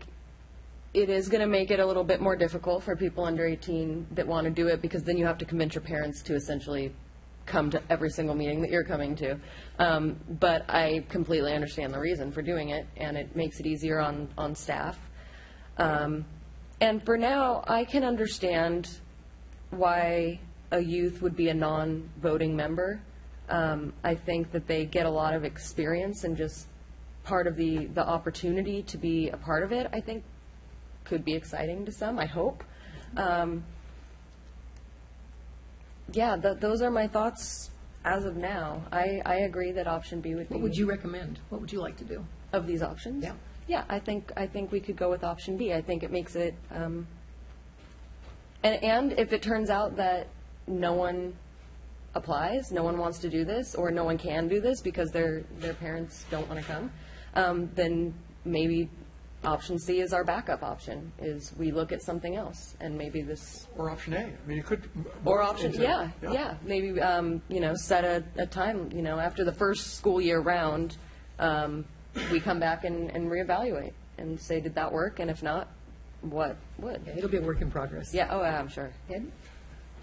it is going to make it a little bit more difficult for people under 18 that want to do it, because then you have to convince your parents to essentially come to every single meeting that you're coming to. But I completely understand the reason for doing it, and it makes it easier on staff. And for now, I can understand why a youth would be a non-voting member. I think that they get a lot of experience, and just part of the opportunity to be a part of it, I think, could be exciting to some, I hope. Those are my thoughts as of now. I agree that option B would be... What would you recommend? What would you like to do? Of these options? Yeah. Yeah, I think we could go with option B. I think it makes it... And if it turns out that no one applies, no one wants to do this, or no one can do this because their parents don't want to come, then maybe option C is our backup option, is we look at something else, and maybe this... Or option A. I mean, you could... Or option, yeah. Maybe, set a time, after the first school year round, we come back and reevaluate and say, did that work? And if not, what would? Yeah, it'll be a work in progress. Yeah, I'm sure.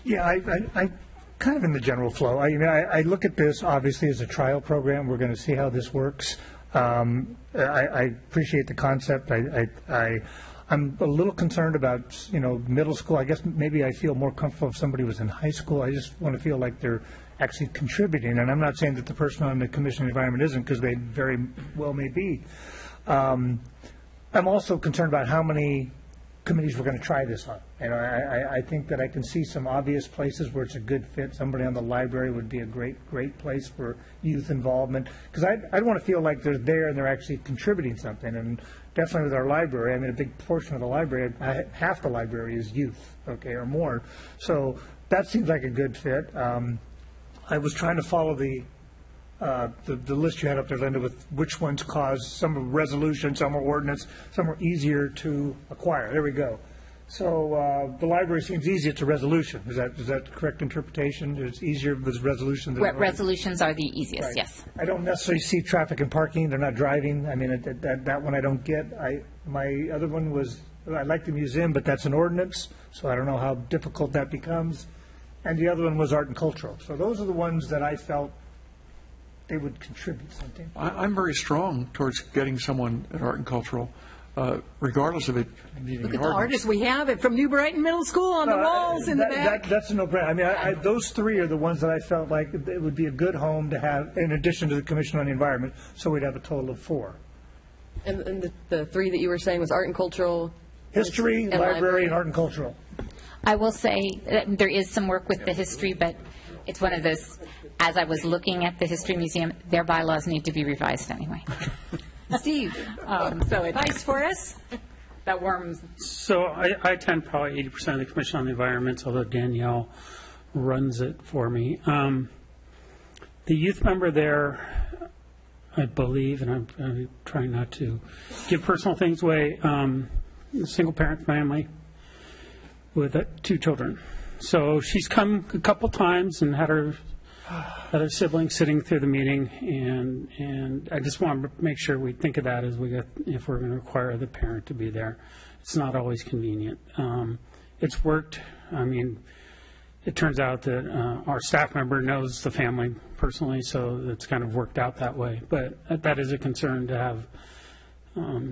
Yeah, I kind of in the general flow. I look at this obviously as a trial program. We're going to see how this works. I appreciate the concept. I'm a little concerned about middle school. I guess maybe I feel more comfortable if somebody was in high school. I just want to feel like they're actually contributing. And I'm not saying that the person on the Commission on the Environment isn't, because they very well may be. I'm also concerned about how many committees we're going to try this on. And I think that I can see some obvious places where it's a good fit. Somebody on the library would be a great place for youth involvement, because I'd want to feel like they're there and they're actually contributing something. And definitely with our library, a big portion of the library, half the library is youth, or more. So that seems like a good fit. I was trying to follow the list you had up there, Linda, with which ones cause some are resolution, some are ordinance, some are easier to acquire. There we go. So the library seems easy. It's a resolution. Is that correct interpretation? It's easier with resolution than Resolutions are the easiest, Right. yes. I don't necessarily see traffic and parking. They're not driving. I mean, that one I don't get. My other one was, I like the museum, but that's an ordinance, so I don't know how difficult that becomes. And the other one was art and cultural. So those are the ones that I felt they would contribute something. I'm very strong towards getting someone at art and cultural, regardless of it needing Look an at the ordinance. artists we have it from New Brighton Middle School on the walls in the back. That's a no-brainer. I mean, those three are the ones that I felt like it would be a good home to have, in addition to the Commission on the Environment, so we'd have a total of 4. And the three that you were saying was art and cultural, History, and library, and art and cultural. I will say that there is some work with the history, but it's one of those, as I was looking at the History Museum, their bylaws need to be revised anyway. Steve, so advice for us? That worms. So I attend probably 80% of the Commission on the Environment, although Danielle runs it for me. The youth member there, I believe, and I'm trying not to give personal things away, single-parent family with 2 children. So she's come a couple times and had her siblings sitting through the meeting, and I just want to make sure we think of that as if we're going to require the parent to be there. It's not always convenient. It's worked. I mean, it turns out that our staff member knows the family personally, so it's kind of worked out that way. But that is a concern to have,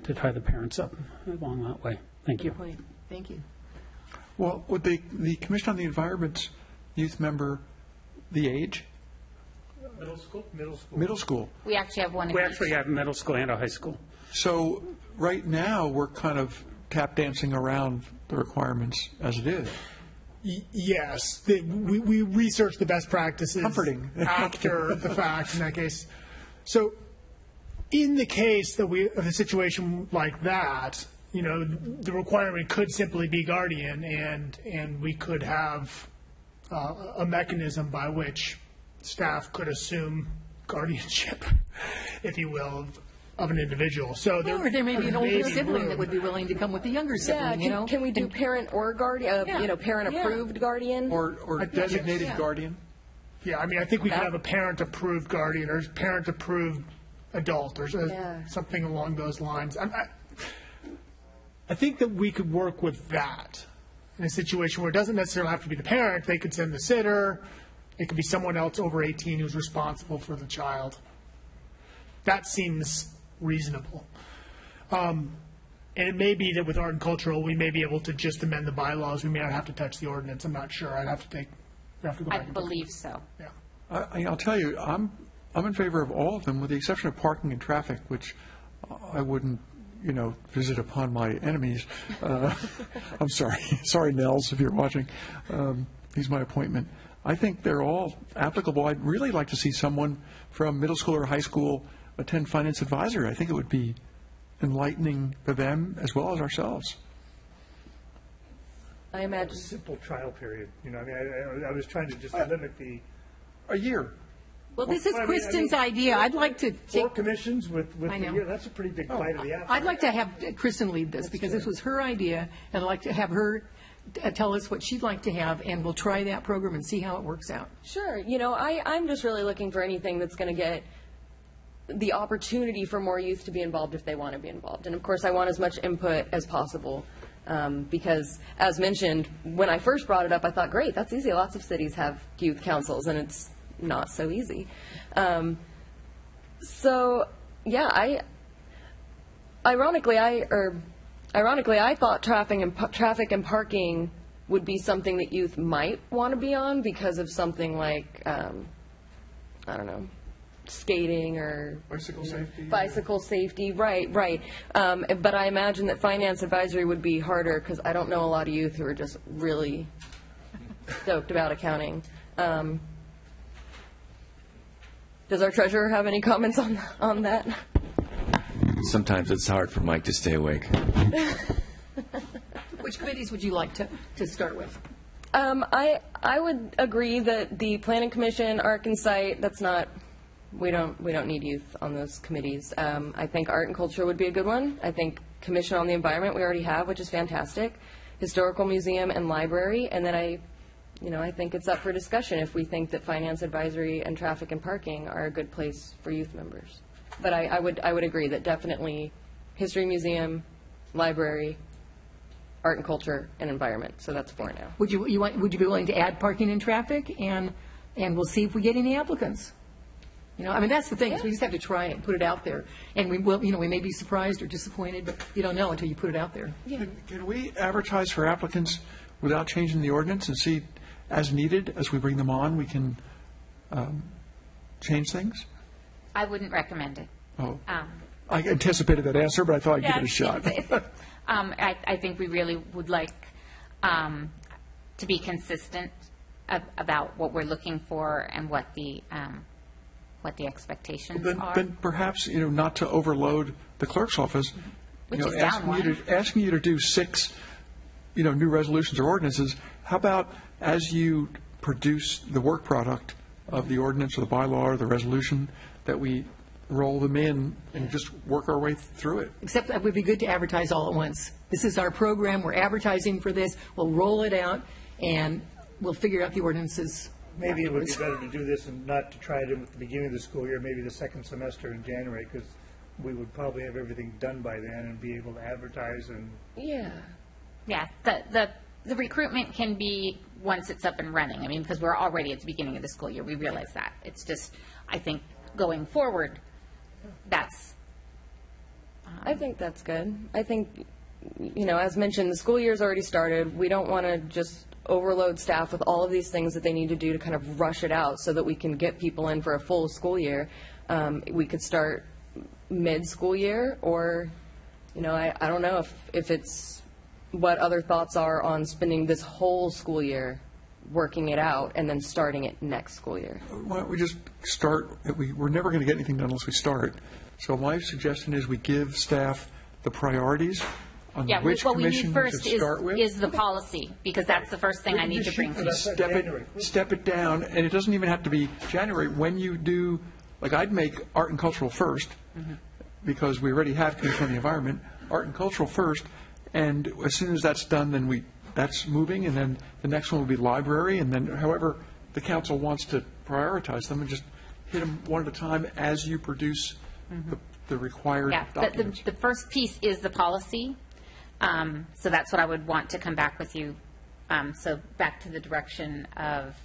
to tie the parents up along that way. Thank you. Thank you. Well, would the Commission on the Environment's youth member the age? Middle school? Middle school. We actually have one in We each. actually have middle school and a high school. So right now, we're kind of tap dancing around the requirements as it is. Yes, we research the best practices Comforting. after the fact in that case. So in the case of a situation like that, you know, the requirement could simply be guardian, and we could have a mechanism by which staff could assume guardianship, if you will, of an individual. So Or there may be an older sibling that would be willing to come with the younger sibling, you know? Can we do parent or guardian, parent-approved guardian? Or designated guardian? Yeah, I mean, I think we could have a parent-approved guardian or parent-approved adult or something along those lines. I think that we could work with that in a situation where it doesn't necessarily have to be the parent. They could send the sitter. It could be someone else over 18 who's responsible for the child. That seems reasonable. And it may be that with art and cultural, we may be able to just amend the bylaws. We may not have to touch the ordinance. I'm not sure. We have to go back. I believe so. Yeah. I'll tell you, I'm in favor of all of them, with the exception of parking and traffic, which I wouldn't, visit upon my enemies. I'm sorry, Nels, if you're watching. He's my appointment. I think they're all applicable. I'd really like to see someone from middle school or high school attend finance advisory. I think it would be enlightening for them as well as ourselves. I imagine a simple trial period. I was trying to just limit a year. Well, this is Kristen's idea. I'd like to take 4 commissions with I know. a year. That's a pretty big bite of the apple. I'd like to have Kristen lead this because this was her idea, and I'd like to have her tell us what she'd like to have, and we'll try that program and see how it works out. Sure. I'm just really looking for anything that's going to get the opportunity for more youth to be involved if they want to be involved. And, of course, I want as much input as possible because, as mentioned, when I first brought it up, I thought, great, that's easy. Lots of cities have youth councils, and it's not so easy. Ironically, I thought traffic and parking would be something that youth might want to be on because of something like, I don't know, skating or bicycle safety. Right. But I imagine that finance advisory would be harder because I don't know a lot of youth who are just really stoked about accounting. Does our treasurer have any comments on that? Sometimes it's hard for Mike to stay awake. Which committees would you like to start with? I would agree that the Planning Commission, Arc and Site, that's not, we don't need youth on those committees. I think Art and Culture would be a good one. I think Commission on the Environment we already have, which is fantastic. historical museum and library, and then I think it's up for discussion if we think that finance advisory and traffic and parking are a good place for youth members. But I would agree that definitely history museum, library, art and culture, and environment. So that's 4 now. Would you be willing to add parking and traffic, and we'll see if we get any applicants? That's the thing, is we just have to try it and put it out there. And we will, we may be surprised or disappointed, but you don't know until you put it out there. Yeah. Can we advertise for applicants without changing the ordinance and see, as needed, as we bring them on, we can change things? I wouldn't recommend it. Oh. I anticipated that answer, but I thought I'd give it a shot. I think we really would like to be consistent about what we're looking for and what the expectations are. Then perhaps, not to overload the clerk's office, Which is down one. asking you to do 6, new resolutions or ordinances. How about as you produce the work product of the ordinance or the bylaw or the resolution, that we roll them in and just work our way through it? Except that would be good to advertise all at once. This is our program, we're advertising for this, we'll roll it out, and we'll figure out the ordinances. Maybe it would be better to do this and not to try it at the beginning of the school year, maybe the second semester in January, because we would probably have everything done by then and be able to advertise and... Yeah. Yeah, the recruitment can be once it's up and running. Because we're already at the beginning of the school year, we realize that. It's just, I think, going forward, that's... I think that's good. I think, as mentioned, the school year's already started. We don't want to just overload staff with all of these things that they need to do to kind of rush it out so that we can get people in for a full school year. We could start mid-school year, or, I don't know if it's what other thoughts are on spending this whole school year working it out and then starting it next school year. Why don't we just start? We're never going to get anything done unless we start. So my suggestion is we give staff the priorities on which what we commission need first to start with. is the policy, because that's the first thing I need to bring to you. Step it down, and it doesn't even have to be January. When you do, like I'd make art and cultural first, because we already have Commission on the Environment, art and cultural first, and as soon as that's done, then that's moving, and then the next one will be library, and then however the council wants to prioritize them, and just hit them one at a time as you produce the required documents. The first piece is the policy, so that's what I would want to come back with you. So back to the direction of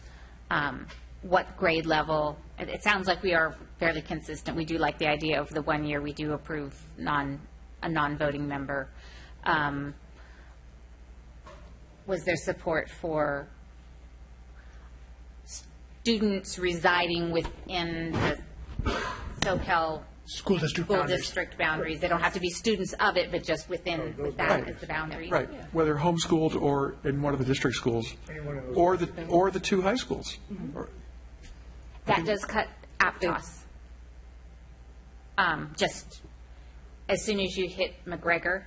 what grade level. It sounds like we are fairly consistent. We do like the idea of the 1 year we do approve a non-voting member. Was there support for students residing within the SoCal school district boundaries? They don't have to be students of it, but just within that as the boundary. Right, whether homeschooled or in one of the district schools, or the 2 high schools. That does cut Aptos. Just as soon as you hit McGregor,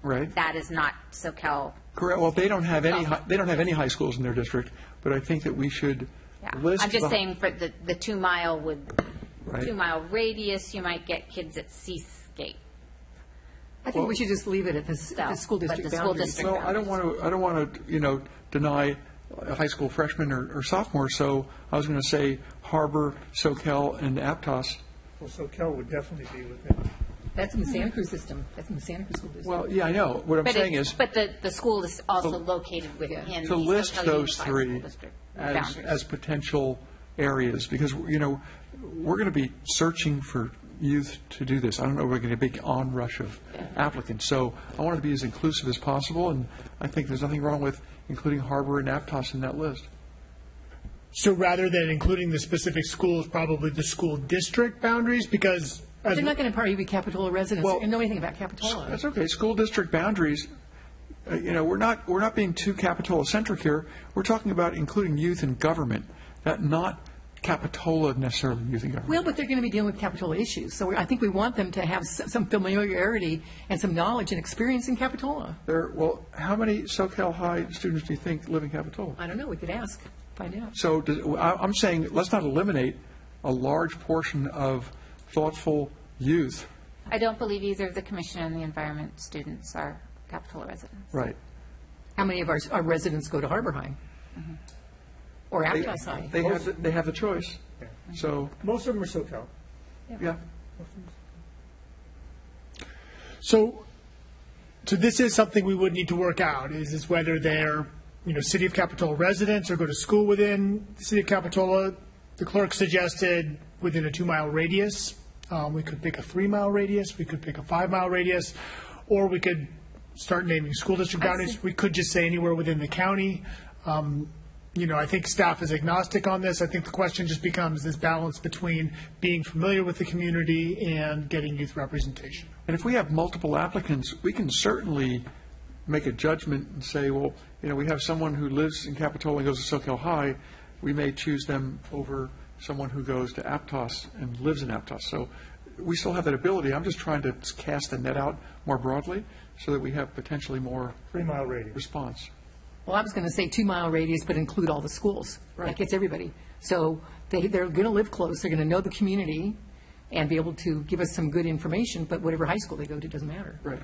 right? That is not SoCal. Correct. Well, they don't have any high schools in their district, but I think that we should list. I'm just saying for the 2 mile 2 mile radius, you might get kids at Seascape. I think we should just leave it at the school district boundaries. Well, I don't want to deny a high school freshman or sophomore. So I was going to say Harbor, SoCal, and Aptos. Well, SoCal would definitely be within. That's in the Santa Cruz system. That's in the Santa Cruz school district. Well, yeah, I know. What I'm saying is... But the school is also located within to list those 3 as potential areas, because, we're going to be searching for youth to do this. I don't know if we're going to get a big onrush of applicants. So I want to be as inclusive as possible, and I think there's nothing wrong with including Harbor and Aptos in that list. So rather than including the specific schools, probably the school district boundaries, because... They're not going to probably be Capitola residents. Well, they know anything about Capitola. That's okay. School district boundaries, we're not being too Capitola-centric here. We're talking about including youth in government, not Capitola necessarily youth in government. Well, but they're going to be dealing with Capitola issues. So I think we want them to have some familiarity and some knowledge and experience in Capitola. Well, how many SoCal High students do you think live in Capitola? I don't know. We could ask, find out. So I'm saying let's not eliminate a large portion of thoughtful youth. I don't believe either of the Commission on the Environment students are Capitola residents. Right. How many of our residents go to Harbor High? Or Aptos High? They have the choice. So Most of them are SoCal. yeah. So this is something we would need to work out, is whether they're, City of Capitola residents or go to school within the City of Capitola. The clerk suggested within a 2-mile radius. We could pick a 3-mile radius, we could pick a 5-mile radius, or we could start naming school district boundaries. We could just say anywhere within the county. I think staff is agnostic on this. I think the question just becomes this balance between being familiar with the community and getting youth representation. And if we have multiple applicants, we can certainly make a judgment and say, well, we have someone who lives in Capitola and goes to Soquel High. We may choose them over someone who goes to Aptos and lives in Aptos. So we still have that ability. I'm just trying to cast the net out more broadly so that we have potentially more 3-mile radius response. Well, I was going to say 2-mile radius, but include all the schools. Right. That gets everybody. So they're going to live close, they're going to know the community and be able to give us some good information, but whatever high school they go to doesn't matter. Right.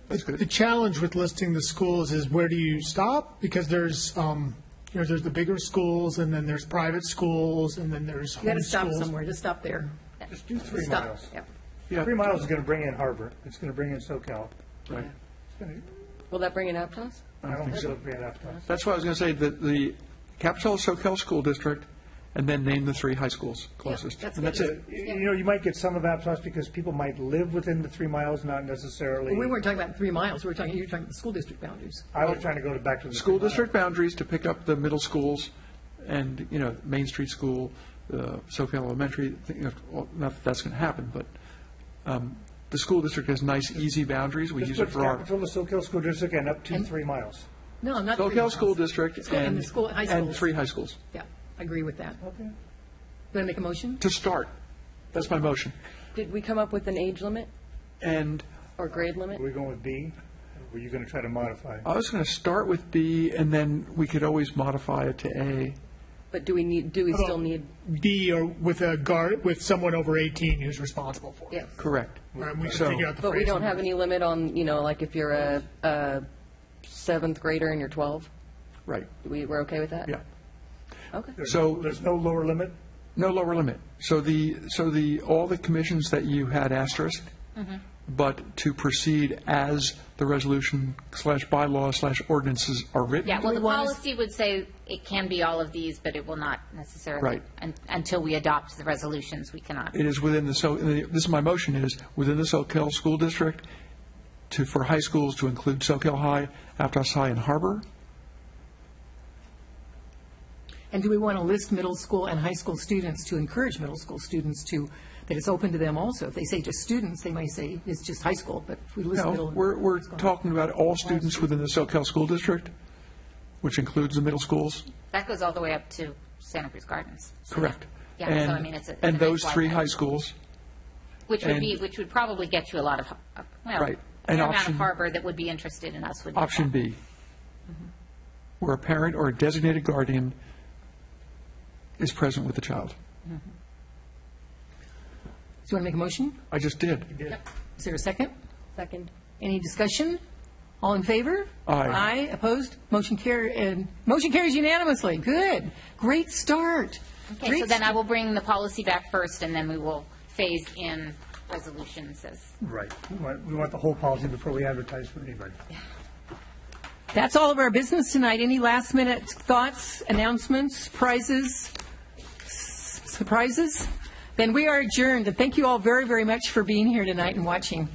The challenge with listing the schools is where do you stop? Because there's the bigger schools, and then there's private schools, and then there's You got to home stop schools. somewhere. Just stop there. Just do 3 Stop. miles. Yeah. 3 miles is going to bring in Harbor. It's going to bring in SoCal. Right. Will that bring in Aptos? I don't think it'll bring in Aptos. That's why I was going to say that the Capitola Soquel School District, and then name the 3 high schools closest. And that's it. You might get some of Aptos because people might live within the 3 miles, not necessarily. We weren't talking about 3 miles. You're talking about the school district boundaries. I was trying to go back to the School district boundaries to pick up the middle schools and, Main Street School, Soquel Elementary. Not that that's going to happen, but the school district has nice, easy boundaries. We use it for our Capitola Soquel School District and up to 3 miles. No, not 3 Soquel miles. School District And the school, high schools. and 3 high schools. Yeah, I agree with that. Okay. You want to make a motion? To start. That's my motion. Did we come up with an age limit And or grade limit? Are we going with B? Or were you going to try to modify? I was going to start with B, and then we could always modify it to A. But do we still need? B, or with someone over 18 who's responsible for it. Yes. Correct. Right, we can So- figure out the But we phrasing. don't have any limit on, like if you're a 7th grader and you're 12? Right. We're okay with that? Yeah. Okay. So There's no lower limit? no lower limit. So all the commissions that you had asterisk, but to proceed as the resolution /bylaw /ordinances are written. Yeah, well, the policy would say it can be all of these, but it will not necessarily. Right. Until we adopt the resolutions, we cannot. It is within this is my motion is within the Soquel School District for high schools to include Soquel High, Aptos High, and Harbor. And do we want to list middle school and high school students to encourage middle school students that it's open to them also? If they say just students, they might say it's just high school, but if we list No, middle. we're talking about all students within the Soquel School District, which includes the middle schools. That goes all the way up to Santa Cruz Gardens. So Correct. Yeah, and, so I mean, it's a. and it's a those wide 3 range. high schools. Which would probably get you a lot of, Right. a And fair amount option- of harbor that would be interested in us would. Option B, where a parent or a designated guardian is present with the child. Do you want to make a motion? I just did. Is there a second? Second. Any discussion? All in favor? Aye. Aye, opposed? Motion carries unanimously. Good. Great start. Okay, Great so then I will bring the policy back first, and then we will phase in resolutions as. Right. We want the whole policy before we advertise for anybody. That's all of our business tonight. Any last-minute thoughts, announcements, prizes, surprises? Then we are adjourned. And thank you all very, very much for being here tonight and watching.